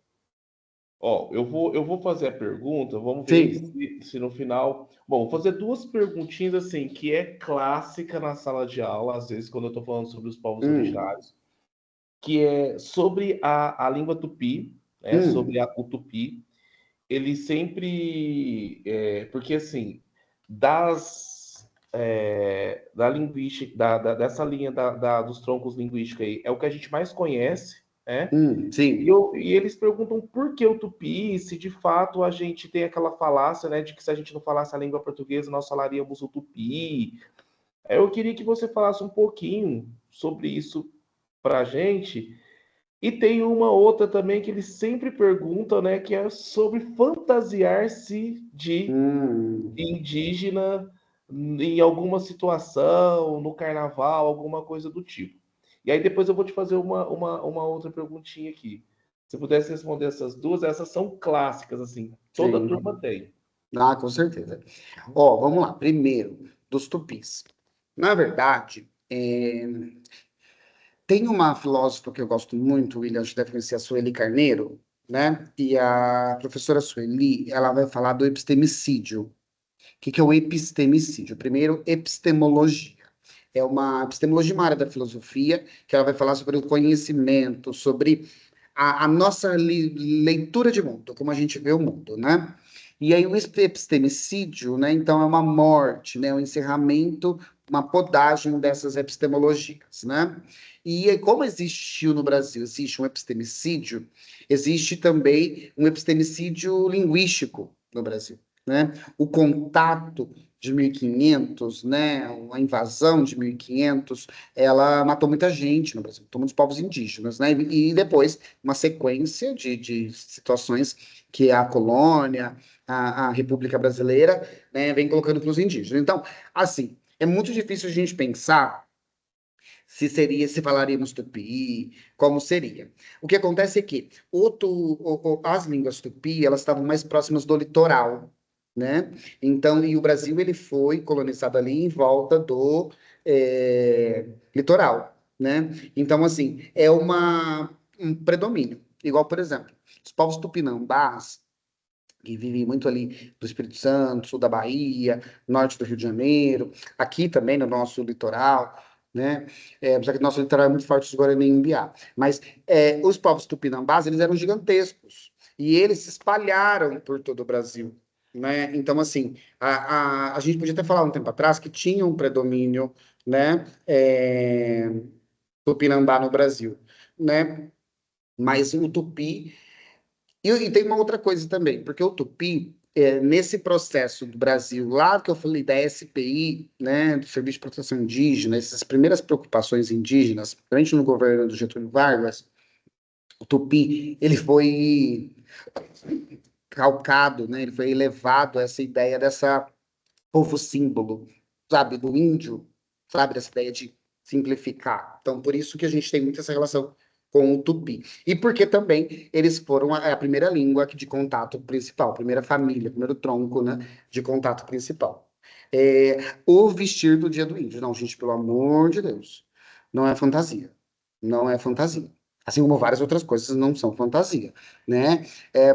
eu vou fazer a pergunta, vamos ver Sim. se no final. Bom, vou fazer duas perguntinhas assim, que é clássica na sala de aula, às vezes, quando eu estou falando sobre os povos Hum, originários, que é sobre a língua tupi, né? Sobre hum, o tupi. Ele sempre. Porque assim, das. Da linguística, dessa linha dos troncos linguísticos aí, é o que a gente mais conhece, né? sim. E eles perguntam por que o tupi, se de fato a gente tem aquela falácia, né, de que se a gente não falasse a língua portuguesa, nós falaríamos o tupi. Eu queria que você falasse um pouquinho sobre isso para a gente. E tem uma outra também que eles sempre perguntam, né, que é sobre fantasiar-se de Hum, indígena em alguma situação, no carnaval, alguma coisa do tipo. E aí depois eu vou te fazer uma outra perguntinha aqui. Se pudesse responder essas duas, essas são clássicas, assim, toda sim. turma tem. Ah, com certeza. Ó, vamos lá. Primeiro, dos tupis. Na verdade, tem uma filósofa que eu gosto muito, William, acho que deve conhecer, a Sueli Carneiro, né? E a professora Sueli, ela vai falar do epistemicídio. O que é o epistemicídio? Primeiro, epistemologia. É uma epistemologia, uma área da filosofia, que ela vai falar sobre o conhecimento, sobre a nossa leitura de mundo, como a gente vê o mundo, né? E aí o epistemicídio, né? Então é uma morte, né? Um encerramento, uma podagem dessas epistemologias, né? E aí, como existiu no Brasil, existe um epistemicídio, existe também um epistemicídio linguístico no Brasil, né? O contato de 1500, né? A invasão de 1500, ela matou muita gente no Brasil, matou muitos povos indígenas, né? E depois uma sequência de situações que a colônia, a República Brasileira, né, vem colocando para os indígenas. Então, assim, é muito difícil a gente pensar se seria, se falaríamos tupi, como seria. O que acontece é que as línguas tupi, elas estavam mais próximas do litoral, né? Então, e o Brasil, ele foi colonizado ali em volta do litoral, né? Então, assim, é um predomínio. Igual, por exemplo, os povos tupinambás, que vivem muito ali do Espírito Santo, sul da Bahia, norte do Rio de Janeiro, aqui também no nosso litoral, né? Apesar que o nosso litoral é muito forte dos Guarani e Imbiá. Mas os povos tupinambás, eles eram gigantescos. E eles se espalharam por todo o Brasil, né? Então, assim, a gente podia até falar um tempo atrás que tinha um predomínio, né? Tupinambá no Brasil, né? Mas o tupi e tem uma outra coisa também, porque o Tupi, nesse processo do Brasil, lá que eu falei da SPI, né, do Serviço de Proteção Indígena, essas primeiras preocupações indígenas, principalmente no governo do Getúlio Vargas, o Tupi, ele foi calcado, né, ele foi elevado a essa ideia dessa povo símbolo, sabe, do índio, sabe, dessa ideia de simplificar. Então, por isso que a gente tem muito essa relação com o tupi. E porque também eles foram a primeira língua de contato principal, primeira família, primeiro tronco, né, de contato principal. O vestir do dia do índio. Não, gente, pelo amor de Deus, não é fantasia. Não é fantasia. Assim como várias outras coisas não são fantasia, né?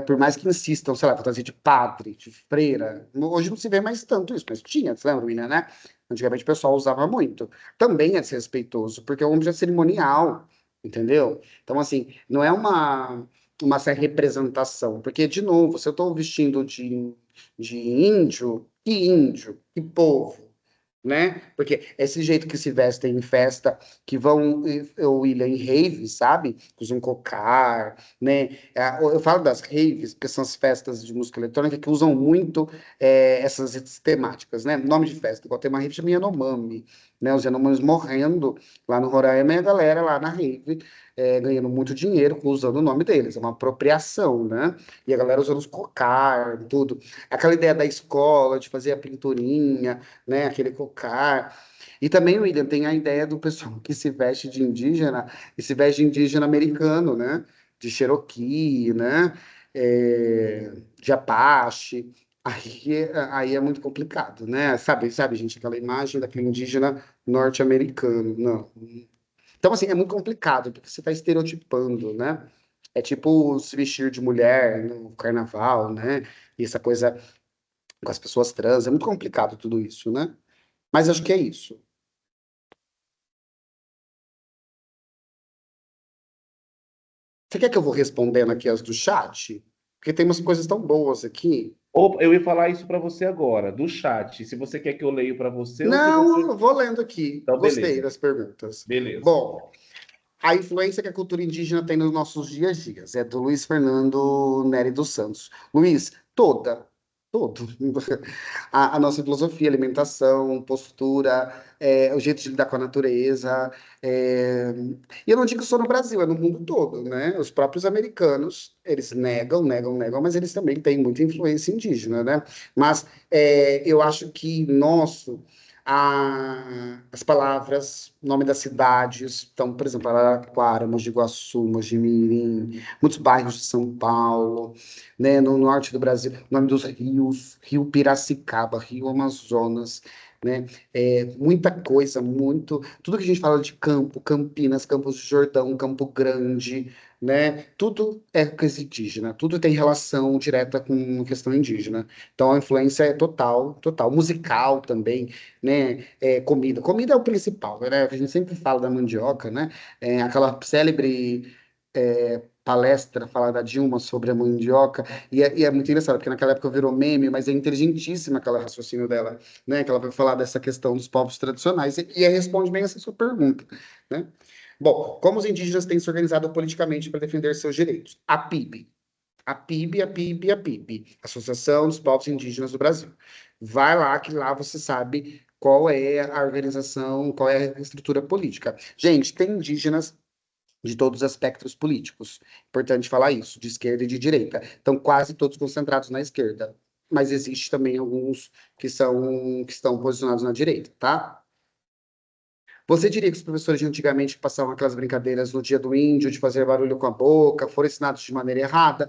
Por mais que insistam, sei lá, fantasia de padre, de freira, hoje não se vê mais tanto isso, mas tinha, você lembra, William, né? Antigamente o pessoal usava muito. Também é desrespeitoso, porque é um objeto cerimonial, entendeu? Então, assim, não é uma certa representação, porque, de novo, se eu estou vestindo de índio, que povo, né? Porque esse jeito que se vestem em festa, que vão, William, em raves, sabe? Que usam cocar, né? Eu falo das raves, porque são as festas de música eletrônica que usam muito essas temáticas, né? Nome de festa, igual tem uma rave chamada Yanomami, né? Os Yanomamis morrendo lá no Roraima e a galera lá na rave ganhando muito dinheiro usando o nome deles, é uma apropriação, né? E a galera usando os cocar, tudo. Aquela ideia da escola, de fazer a pinturinha, né? Aquele cocar. E também, William, tem a ideia do pessoal que se veste de indígena e se veste de indígena americano, né? De Cherokee, né? De Apache. Aí é muito complicado, né? Sabe, gente, aquela imagem daquele indígena norte-americano. Não. Então, assim, é muito complicado, porque você está estereotipando, né? É tipo se vestir de mulher no carnaval, né? E essa coisa com as pessoas trans, é muito complicado tudo isso, né? Mas acho que é isso. Você quer que eu vou respondendo aqui as do chat? Porque tem umas coisas tão boas aqui. Ou eu ia falar isso para você agora, do chat. Se você quer que eu leio para você ou se Não, você. eu vou lendo aqui. Então, Gostei beleza. das perguntas. Beleza. Bom, a influência que a cultura indígena tem nos nossos dias a dias é do Luiz Fernando Nery dos Santos. Luiz, toda, todo. A nossa filosofia, alimentação, postura, o jeito de lidar com a natureza. E eu não digo só no Brasil, é no mundo todo, né? Os próprios americanos, eles negam, mas eles também têm muita influência indígena, né? Mas eu acho que nosso as palavras, nome das cidades, então, por exemplo, Araraquara, Mogi Guaçu, Mogi-mirim, muitos bairros de São Paulo, né, no norte do Brasil, nome dos rios, Rio Piracicaba, Rio Amazonas, né, muita coisa, tudo que a gente fala de campo, Campinas, Campos do Jordão, Campo Grande, né, tudo é coisa indígena, tudo tem relação direta com questão indígena. Então, a influência é total, total. Musical também, né? Comida é o principal, né? A gente sempre fala da mandioca, né? Aquela célebre palestra falar da Dilma sobre a mandioca, e é muito engraçado, porque naquela época virou meme, mas é inteligentíssima aquela raciocínio dela, né? Que ela vai falar dessa questão dos povos tradicionais, e responde bem essa sua pergunta, né? Bom, como os indígenas têm se organizado politicamente para defender seus direitos? A PIB, Associação dos Povos Indígenas do Brasil. Vai lá, que lá você sabe qual é a organização, qual é a estrutura política. Gente, tem indígenas de todos os aspectos políticos. Importante falar isso, de esquerda e de direita. Estão quase todos concentrados na esquerda. Mas existe também alguns que estão posicionados na direita, tá? Você diria que os professores de antigamente que passavam aquelas brincadeiras no dia do índio, de fazer barulho com a boca, foram ensinados de maneira errada?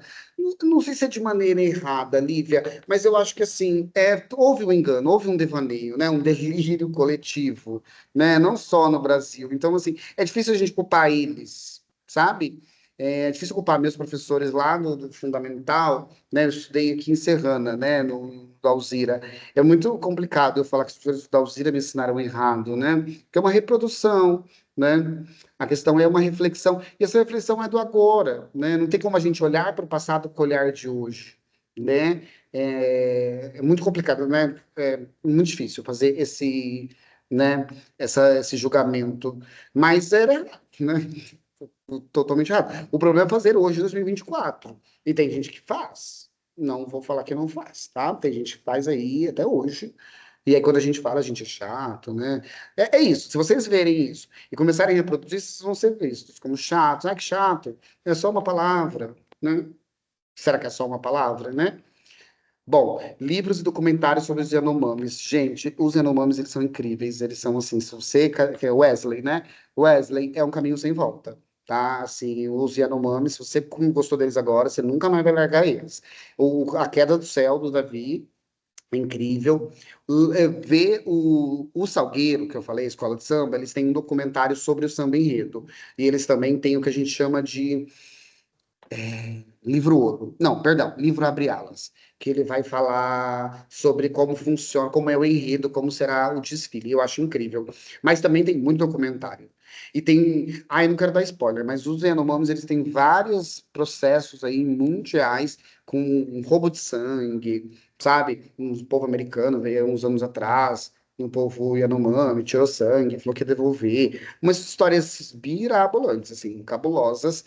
Não sei se é de maneira errada, Lívia, mas eu acho que assim, houve um engano, houve um devaneio, né? Um delírio coletivo, né? Não só no Brasil. Então, assim, é difícil a gente culpar eles, sabe? É difícil culpar meus professores lá do Fundamental, né? Eu estudei aqui em Serrana, né? No Alzira. É muito complicado eu falar que os professores da Alzira me ensinaram errado, né? Que é uma reprodução, né? A questão é uma reflexão, e essa reflexão é do agora, né? Não tem como a gente olhar para o passado com o olhar de hoje, né? É muito complicado, né? É muito difícil fazer né? Esse julgamento, mas era, né? Totalmente errado. O problema é fazer hoje, 2024, e tem gente que faz. Não vou falar que não faz, tá? Tem gente que faz aí até hoje. E aí, quando a gente fala, a gente é chato, né? É isso. Se vocês verem isso e começarem a reproduzir, vocês vão ser vistos como chatos. Ah, que chato. É só uma palavra, né? Será que é só uma palavra, né? Bom, livros e documentários sobre os Yanomamis. Gente, os Yanomamis, eles são incríveis. Eles são, assim, se você... Que é Wesley, né? Wesley é um caminho sem volta, tá? Assim, os Yanomamis, se você gostou deles agora, você nunca mais vai largar eles. A Queda do Céu, do Davi, incrível. Ver o Salgueiro, que eu falei, a Escola de Samba, eles têm um documentário sobre o samba enredo. E eles também têm o que a gente chama de livro ouro. Não, perdão, livro abre alas. Que ele vai falar sobre como funciona, como é o enredo, como será o desfile. Eu acho incrível. Mas também tem muito documentário. E tem. Ah, eu não quero dar spoiler, mas os Yanomamis, eles têm vários processos aí mundiais com um roubo de sangue, sabe? Um povo americano veio uns anos atrás. Um povo Yanomami, tirou sangue, falou que ia devolver. Umas histórias mirabolantes, assim, cabulosas,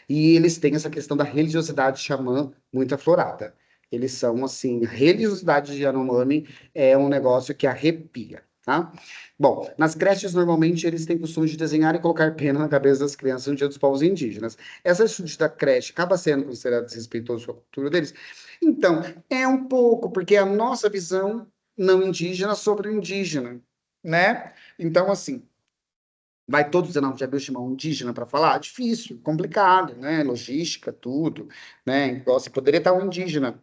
e eles têm essa questão da religiosidade xamã muito aflorada. Eles são, assim, a religiosidade de Yanomami é um negócio que arrepia, tá? Bom, nas creches, normalmente, eles têm costume de desenhar e colocar pena na cabeça das crianças no Dia dos Povos Indígenas. Essa atitude da creche acaba sendo considerada desrespeitosa com a cultura deles? Então, é um pouco, porque é a nossa visão não indígena sobre o indígena, né? Então, assim, vai todo 19 de abril chamar um indígena para falar? Difícil, complicado, né? Logística, tudo, né? Igual você poderia estar um indígena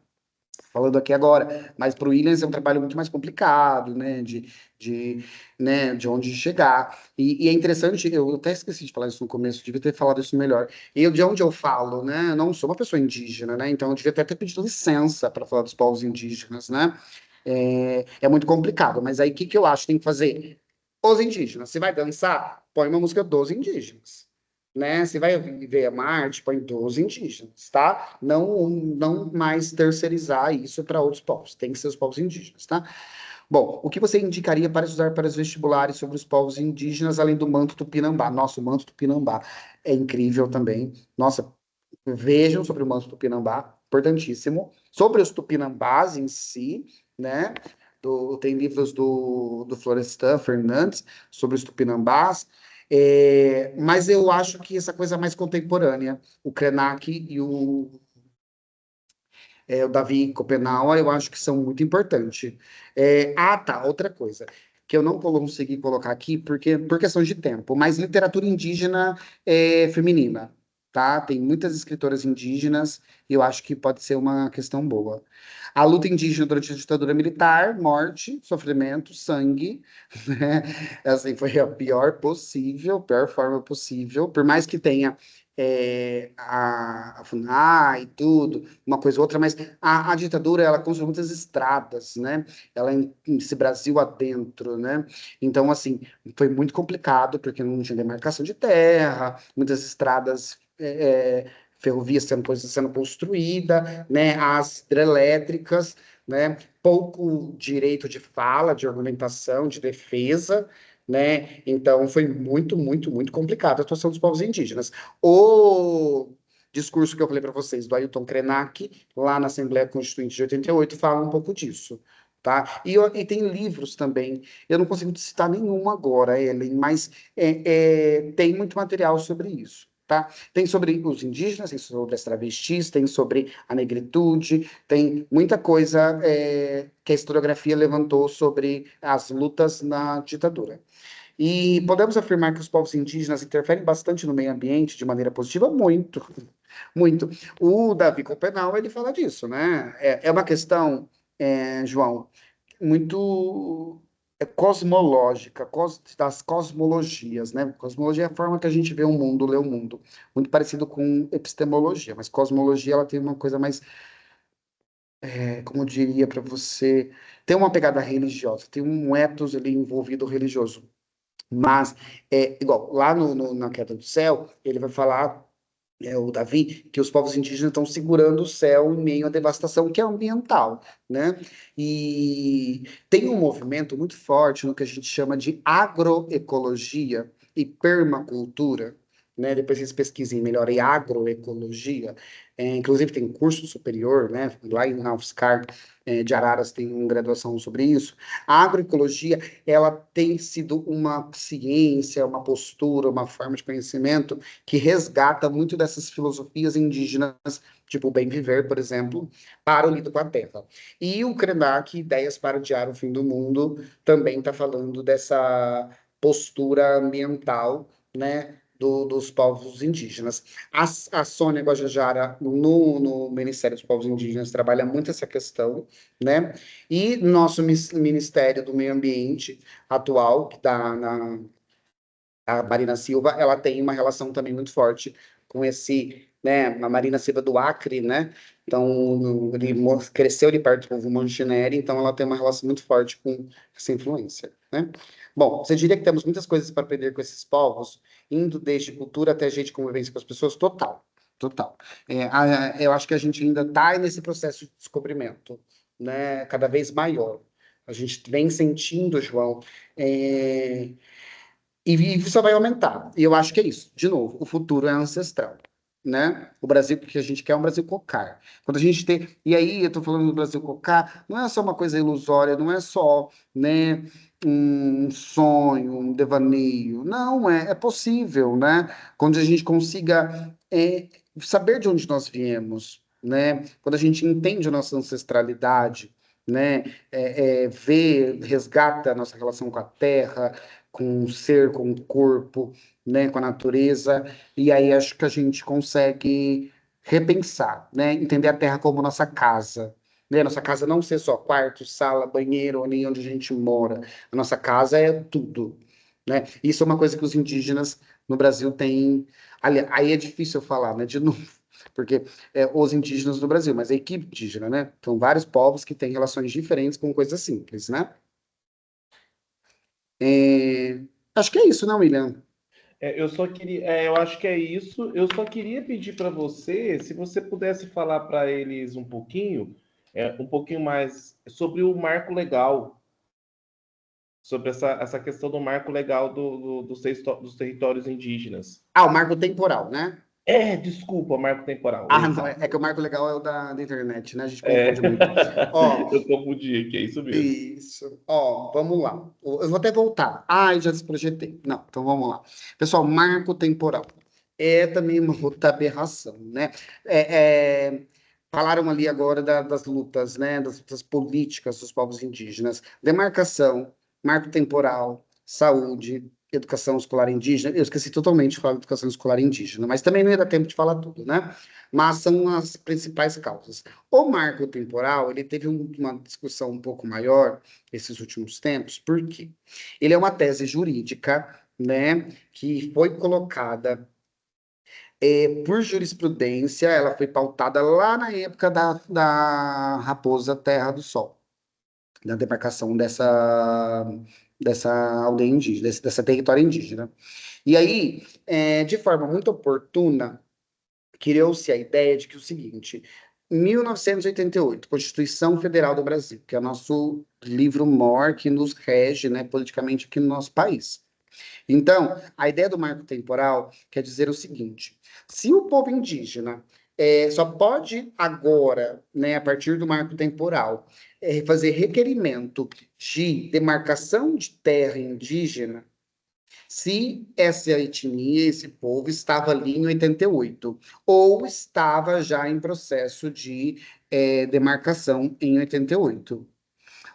falando aqui agora, mas para o Williams é um trabalho muito mais complicado, né, de, de onde chegar. E é interessante, eu até esqueci de falar isso no começo, devia ter falado isso melhor. Eu, de onde eu falo, né, eu não sou uma pessoa indígena, né, então eu devia até ter pedido licença para falar dos povos indígenas, né. É muito complicado, mas aí o que que eu acho que tem que fazer? Os indígenas, se vai dançar, põe uma música dos indígenas. Né? Se vai viver a Marte, põe dos indígenas, tá? Não mais terceirizar isso para outros povos, tem que ser os povos indígenas, tá? Bom, o que você indicaria para estudar para os vestibulares sobre os povos indígenas, além do manto tupinambá? Nossa, o manto tupinambá é incrível também. Nossa, vejam sobre o manto tupinambá, importantíssimo. Sobre os tupinambás em si, né? Tem livros do Florestan Fernandes sobre os tupinambás, mas eu acho que essa coisa mais contemporânea, o Krenak e o Davi Copenau, eu acho que são muito importantes. Tá, outra coisa, que eu não consegui colocar aqui porque por questão de tempo, mas literatura indígena feminina, tá? Tem muitas escritoras indígenas e eu acho que pode ser uma questão boa. A luta indígena durante a ditadura militar, morte, sofrimento, sangue, né? Assim, foi a pior possível, pior forma possível, por mais que tenha a FUNAI e tudo, uma coisa ou outra, mas a ditadura, ela construiu muitas estradas, né? Ela esse Brasil adentro, né? Então, assim, foi muito complicado, porque não tinha demarcação de terra, muitas estradas, ferrovias sendo construída, né? As hidrelétricas, né? Pouco direito de fala, de argumentação, de defesa, né? Então, foi muito, muito, muito complicada a atuação dos povos indígenas. O discurso que eu falei para vocês, do Ailton Krenak, lá na Assembleia Constituinte de 88, fala um pouco disso. Tá? E tem livros também. Eu não consigo citar nenhum agora, Ellen, mas tem muito material sobre isso. Tá? Tem sobre os indígenas, tem sobre as travestis, tem sobre a negritude, tem muita coisa que a historiografia levantou sobre as lutas na ditadura. E podemos afirmar que os povos indígenas interferem bastante no meio ambiente de maneira positiva? Muito, muito. O Davi Copenau, ele fala disso, né? É uma questão, João, muito cosmológica, das cosmologias, né? Cosmologia é a forma que a gente vê o mundo, lê o mundo. Muito parecido com epistemologia, mas cosmologia, ela tem uma coisa mais, como eu diria para você, tem uma pegada religiosa, tem um ethos ali envolvido religioso. Mas, igual, lá na Queda do Céu, ele vai falar, o Davi, que os povos indígenas estão segurando o céu em meio à devastação que é ambiental, né? E tem um movimento muito forte no que a gente chama de agroecologia e permacultura, né? Depois vocês pesquisem melhor em agroecologia. Inclusive tem curso superior, né? Lá na UFSCar, de Araras tem uma graduação sobre isso. A agroecologia, ela tem sido uma ciência, uma postura, uma forma de conhecimento que resgata muito dessas filosofias indígenas, tipo o bem viver, por exemplo, para o lido com a terra. E o Krenak, Ideias para Adiar o Fim do Mundo, também está falando dessa postura ambiental, né, dos povos indígenas. A Sônia Guajajara, no Ministério dos Povos Indígenas, trabalha muito essa questão, né? E nosso Ministério do Meio Ambiente atual, que está na a Marina Silva, ela tem uma relação também muito forte com esse, né, a Marina Silva do Acre, né? Então, ele cresceu ali perto do povo Montenegro, então ela tem uma relação muito forte com essa influência, né? Bom, você diria que temos muitas coisas para aprender com esses povos, indo desde cultura até jeito de convivência com as pessoas? Total, total. Eu acho que a gente ainda está nesse processo de descobrimento, né? Cada vez maior. A gente vem sentindo, João, é, e só vai aumentar. E eu acho que é isso. De novo, o futuro é ancestral, né? O Brasil que a gente quer é um Brasil cocar. Quando a gente tem, e aí eu tô falando do Brasil cocar, não é só uma coisa ilusória, não é só, né, um sonho, um devaneio. Não, é possível, né? Quando a gente consiga saber de onde nós viemos, né? Quando a gente entende a nossa ancestralidade, né? Vê, resgata a nossa relação com a terra, com o ser, com o corpo, né, com a natureza, e aí acho que a gente consegue repensar, né, entender a Terra como nossa casa, né? Nossa casa não ser só quarto, sala, banheiro, ali onde a gente mora. A nossa casa é tudo, né? Isso é uma coisa que os indígenas no Brasil têm. Aí é difícil eu falar, né? De novo, porque os indígenas do Brasil, mas a equipe indígena, né? São vários povos que têm relações diferentes com coisas simples, né? É, acho que é isso, né, William? Eu só queria, eu acho que é isso. Eu só queria pedir para você, se você pudesse falar para eles um pouquinho mais sobre o marco legal, sobre essa questão do marco legal dos territórios indígenas. Ah, o marco temporal, né? Desculpa, marco temporal, Ah, não, é exato. que o marco legal é o da internet, né? A gente É, confunde muito. Ó, eu confundi aqui, é isso mesmo. isso. Ó, vamos lá. Eu vou até voltar. Ah, eu já desprojetei. Não, então vamos lá. Pessoal, marco temporal. É também uma outra aberração, né? Falaram ali agora das lutas, né? Das políticas dos povos indígenas. Demarcação, marco temporal, saúde, educação escolar indígena. Eu esqueci totalmente de falar de educação escolar indígena, mas também não ia dar tempo de falar tudo, né? Mas são as principais causas. O marco temporal, ele teve uma discussão um pouco maior esses últimos tempos, por quê? Ele é uma tese jurídica, né, que foi colocada por jurisprudência, ela foi pautada lá na época da Raposa Terra do Sol, da demarcação dessa aldeia indígena, dessa território indígena. E aí, de forma muito oportuna, criou-se a ideia de que o seguinte, 1988, Constituição Federal do Brasil, que é o nosso livro-mor que nos rege, né, politicamente aqui no nosso país. Então, a ideia do marco temporal quer dizer o seguinte: se o povo indígena só pode agora, né, a partir do marco temporal, fazer requerimento de demarcação de terra indígena se essa etnia, esse povo estava ali em 88, ou estava já em processo de demarcação em 88.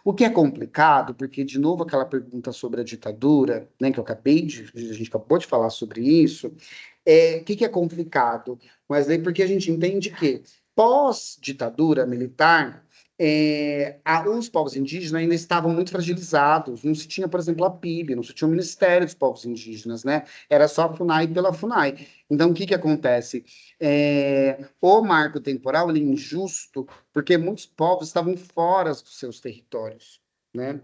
O que é complicado, porque, de novo, aquela pergunta sobre a ditadura, né, que a gente acabou de falar sobre isso, o que é complicado, Wesley? Porque a gente entende que, pós-ditadura militar, os povos indígenas ainda estavam muito fragilizados. Não se tinha, por exemplo, a PIB, não se tinha o Ministério dos Povos Indígenas, né? Era só a FUNAI pela FUNAI. Então, o que acontece? O marco temporal ele é injusto porque muitos povos estavam fora dos seus territórios, né?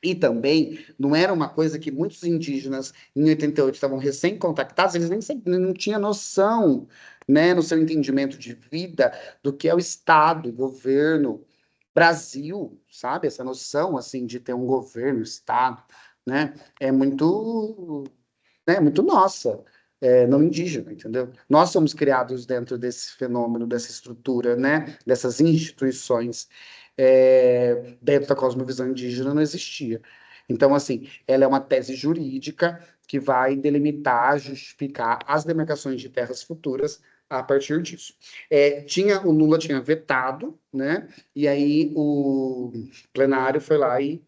E também não era uma coisa que muitos indígenas em 88 estavam recém-contactados, eles nem não tinham noção, né, no seu entendimento de vida, do que é o Estado, o governo, Brasil, sabe? Essa noção, assim, de ter um governo, Estado, né? É muito nossa, não indígena, entendeu? Nós somos criados dentro desse fenômeno, dessa estrutura, né? Dessas instituições. Dentro da cosmovisão indígena não existia. Então, assim, ela é uma tese jurídica que vai delimitar, justificar as demarcações de terras futuras a partir disso. O Lula tinha vetado, né? E aí o plenário foi lá e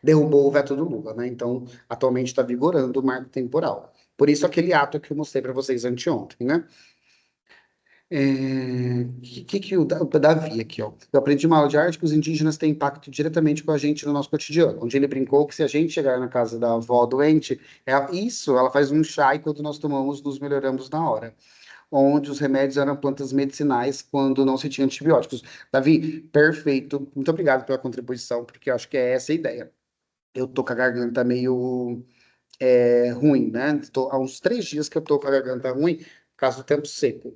derrubou o veto do Lula, né? Então, atualmente está vigorando o marco temporal. Por isso, aquele ato que eu mostrei para vocês anteontem, né? O Davi aqui, ó. Eu aprendi uma aula de arte que os indígenas têm impacto diretamente com a gente no nosso cotidiano. Onde ele brincou que se a gente chegar na casa da avó doente, ela faz um chá e quando nós tomamos, nos melhoramos na hora. Onde os remédios eram plantas medicinais quando não se tinha antibióticos. Davi, perfeito. Muito obrigado pela contribuição, porque eu acho que é essa a ideia. Eu tô com a garganta meio ruim, né? Tô há uns 3 dias que eu tô com a garganta ruim, por causa do tempo seco.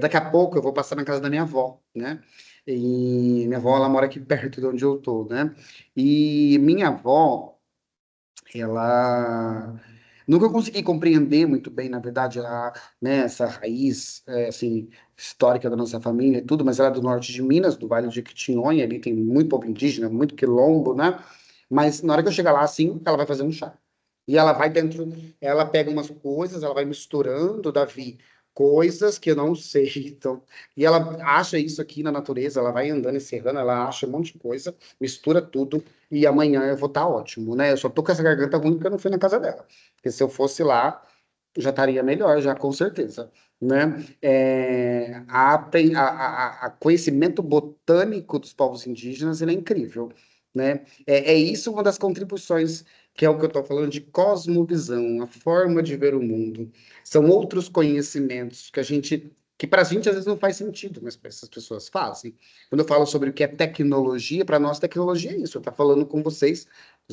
Daqui a pouco eu vou passar na casa da minha avó, né? E minha avó, ela mora aqui perto de onde eu tô, né? E minha avó, ela nunca consegui compreender muito bem, na verdade, né, essa raiz, assim, histórica da nossa família e tudo, mas ela é do norte de Minas, do Vale de Jequitinhonha, ali tem muito povo indígena, muito quilombo, né? Mas na hora que eu chegar lá, assim, ela vai fazer um chá. E ela vai dentro, ela pega umas coisas, ela vai misturando, Davi, coisas que eu não sei. Então, e ela acha isso aqui na natureza, ela vai andando e serrando, ela acha um monte de coisa, mistura tudo, e amanhã eu vou estar ótimo, né? Eu só tô com essa garganta ruim porque eu não fui na casa dela. Porque se eu fosse lá, já estaria melhor, já com certeza, né? A conhecimento botânico dos povos indígenas, ele é incrível, né? É isso uma das contribuições, que é o que eu estou falando de cosmovisão, a forma de ver o mundo. São outros conhecimentos que para a gente às vezes não faz sentido, mas para essas pessoas fazem. Quando eu falo sobre o que é tecnologia, para nós tecnologia é isso. Eu estou falando com vocês,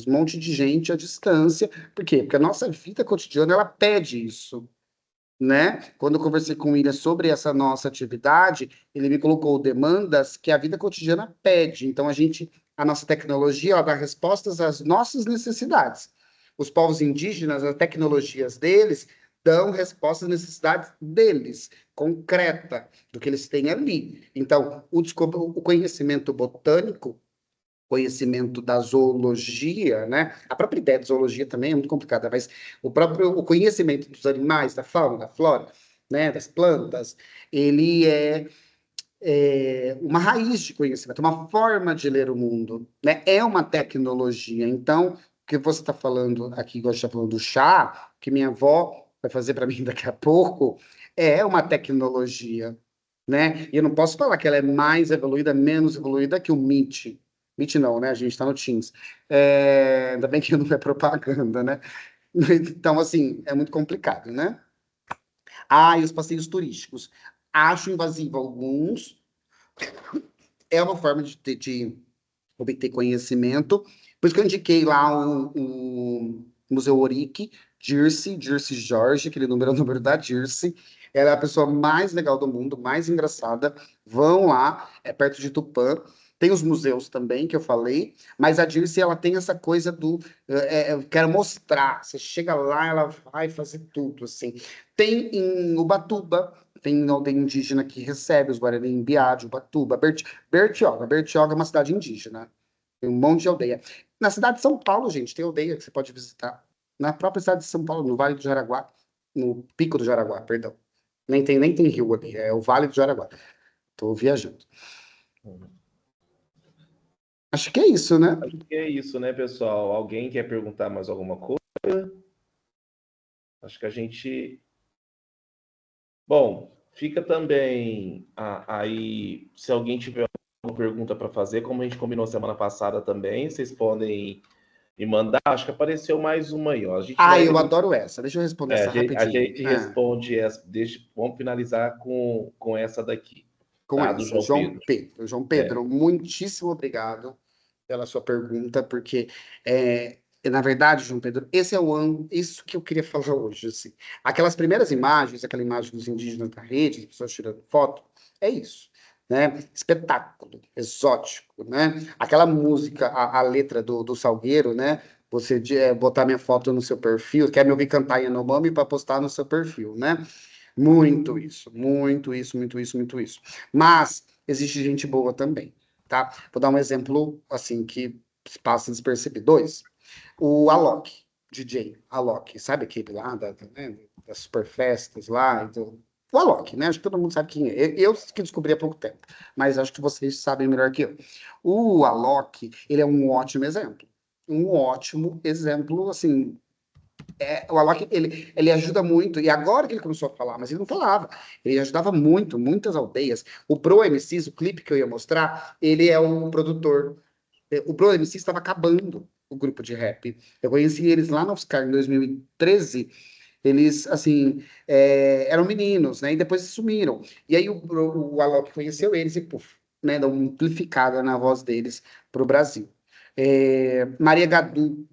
um monte de gente à distância. Por quê? Porque a nossa vida cotidiana, ela pede isso, né? Quando eu conversei com o William sobre essa nossa atividade, ele me colocou demandas que a vida cotidiana pede. Então, a nossa tecnologia, ela dá respostas às nossas necessidades. Os povos indígenas, as tecnologias deles, dão respostas às necessidades deles, concreta, do que eles têm ali. Então, o conhecimento botânico, conhecimento da zoologia, né? A própria ideia de zoologia também é muito complicada, mas o conhecimento dos animais, da fauna, da flora, né? Das plantas, ele é uma raiz de conhecimento, uma forma de ler o mundo, né? É uma tecnologia. Então, o que você está falando aqui, igual a gente está falando do chá, que minha avó vai fazer para mim daqui a pouco, é uma tecnologia, né? E eu não posso falar que ela é mais evoluída, menos evoluída que o Meet. Meet não, né? A gente está no Teams. Ainda bem que não é propaganda, né? Então, assim, é muito complicado, né? Ah, e os passeios turísticos. Acho invasivo alguns, é uma forma de obter conhecimento. Por isso que eu indiquei lá o Museu Oric, Dirce Jorge, aquele número é o número da Dirce. Ela é a pessoa mais legal do mundo, mais engraçada. Vão lá, é perto de Tupã. Tem os museus também, que eu falei, mas a Dirce, ela tem essa coisa do eu quero mostrar. Você chega lá, ela vai fazer tudo, assim. Tem em Ubatuba, tem uma aldeia indígena que recebe os Guarani em Biade, Ubatuba, Bertioga. Bertioga é uma cidade indígena. Tem um monte de aldeia. Na cidade de São Paulo, gente, tem aldeia que você pode visitar. Na própria cidade de São Paulo, no Vale do Jaraguá, no Pico do Jaraguá, perdão. Nem tem rio ali, é o Vale do Jaraguá. Estou viajando. Acho que é isso, né? Acho que é isso, né, pessoal? Alguém quer perguntar mais alguma coisa? Acho que a gente. Bom, fica também aí, se alguém tiver alguma pergunta para fazer, como a gente combinou semana passada também, vocês podem me mandar. Acho que apareceu mais uma aí, ó. A gente Ah, vai. eu adoro essa. Deixa eu responder A essa gente, a rapidinho. gente responde essa. Vamos finalizar com essa daqui, Com tá? Do essa, João Pedro. João É, Pedro, muitíssimo obrigado pela sua pergunta, porque na verdade, João Pedro, esse é o ângulo, isso que eu queria falar hoje, assim. Aquelas primeiras imagens, aquela imagem dos indígenas na rede, as pessoas tirando foto, é isso, né? Espetáculo, exótico, né? Aquela música, a letra do Salgueiro, né? Você botar minha foto no seu perfil, quer me ouvir cantar Yanomami para postar no seu perfil, né? Muito isso, muito isso, muito isso, muito isso. Mas existe gente boa também, tá? Vou dar um exemplo, assim, que passa despercebido. Dois. O Alok, DJ Alok, sabe aquele lá né, das super festas lá? O Alok, né? Acho que todo mundo sabe quem é. Eu que descobri há pouco tempo, mas acho que vocês sabem melhor que eu. O Alok, ele é um ótimo exemplo. Um ótimo exemplo, assim, o Alok, ele ajuda muito, e agora que ele começou a falar, mas ele não falava, ele ajudava muito, muitas aldeias. O Pro MCs, o clipe que eu ia mostrar, ele é um produtor. O Pro MCs estava acabando o grupo de rap. Eu conheci eles lá no Oscar em 2013. Eles, assim, eram meninos, né? E depois sumiram. E aí o Alok conheceu eles e, puf, né? Deu uma amplificada na voz deles para o Brasil. Maria Gadu,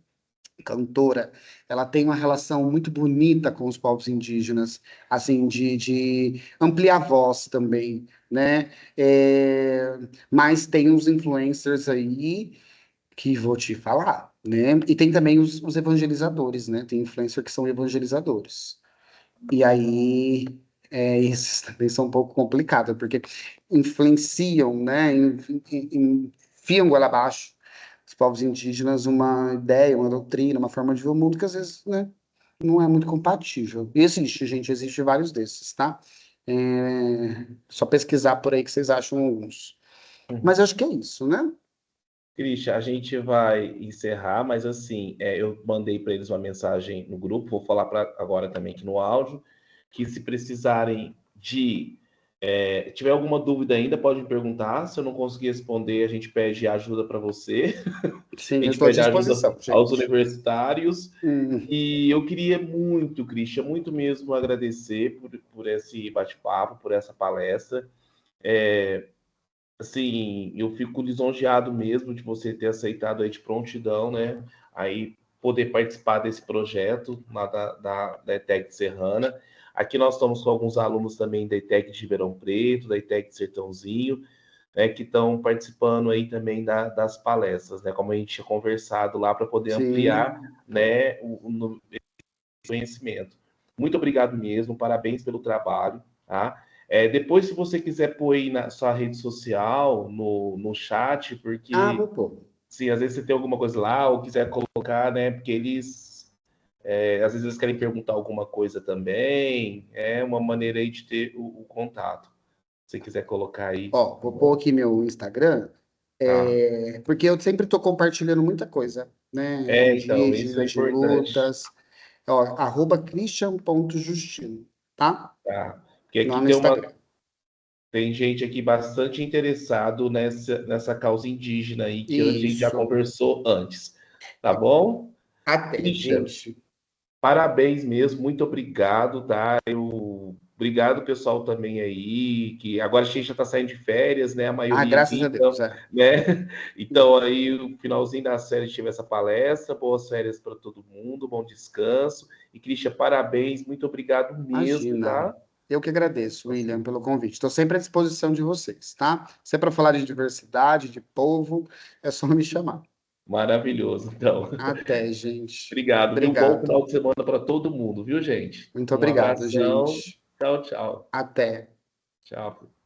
cantora, ela tem uma relação muito bonita com os povos indígenas, assim, de ampliar a voz também, né? Mas tem os influencers aí que vou te falar, né? E tem também os evangelizadores, né? Tem influencers que são evangelizadores. E aí, esses também são um pouco complicados, porque influenciam, né? Enfiam goela abaixo os povos indígenas uma ideia, uma doutrina, uma forma de ver o mundo que às vezes, né, não é muito compatível. E existe, gente, existe vários desses, tá? Só pesquisar por aí que vocês acham alguns. Mas eu acho que é isso, né? Christian, a gente vai encerrar, mas assim, eu mandei para eles uma mensagem no grupo, vou falar agora também aqui no áudio, que se precisarem tiver alguma dúvida ainda, pode me perguntar. Se eu não conseguir responder, a gente pede ajuda para você. Sim, A eu gente estou à pede ajuda disposição, aos gente. universitários. Hum, E eu queria muito, Christian, muito mesmo agradecer por esse bate-papo, por essa palestra. Assim, eu fico lisonjeado mesmo de você ter aceitado aí de prontidão, né? Aí poder participar desse projeto lá da ETEC Serrana. Aqui nós estamos com alguns alunos também da ETEC de Ribeirão Preto, da ETEC de Sertãozinho, né, que estão participando aí também das palestras, né? Como a gente tinha conversado lá para poder sim. ampliar, né, o conhecimento. Muito obrigado mesmo, parabéns pelo trabalho, tá? Depois, se você quiser pôr aí na sua rede social, no chat, Ah, porque, vou pôr. sim, às vezes você tem alguma coisa lá, ou quiser colocar, né, porque às vezes eles querem perguntar alguma coisa também, é uma maneira aí de ter o contato. Se você quiser colucar aí, Ó, tá vou pôr bom? aqui meu Instagram, Tá. porque eu sempre estou compartilhando muita coisa, né? Então, isso é Indígena, de importante, lutas. Ó, @christian.justino, tá? tá? Porque Lá aqui no tem Instagram. tem gente aqui bastante interessado nessa causa indígena aí, que a gente já Isso. conversou antes. Tá Tá bom. bom? Até, Gente, gente. parabéns mesmo, muito obrigado, tá? Obrigado, pessoal, também aí, que agora a gente já está saindo de férias, né? A Ah, maioria graças aqui, a Deus, então, é. né? Então, aí, o finalzinho da série tive essa palestra, boas férias para todo mundo, bom descanso. E, Christian, parabéns, muito obrigado mesmo, Imagina. tá? Eu que agradeço, William, pelo convite. Estou sempre à disposição de vocês, tá? Se é para falar de diversidade, de povo, é só me chamar. Maravilhoso, então. Até, gente. Obrigado, viu? Bom Obrigado. final de semana para todo mundo, viu, gente? Muito Um obrigado, abração. gente. Tchau, tchau. Até. Tchau.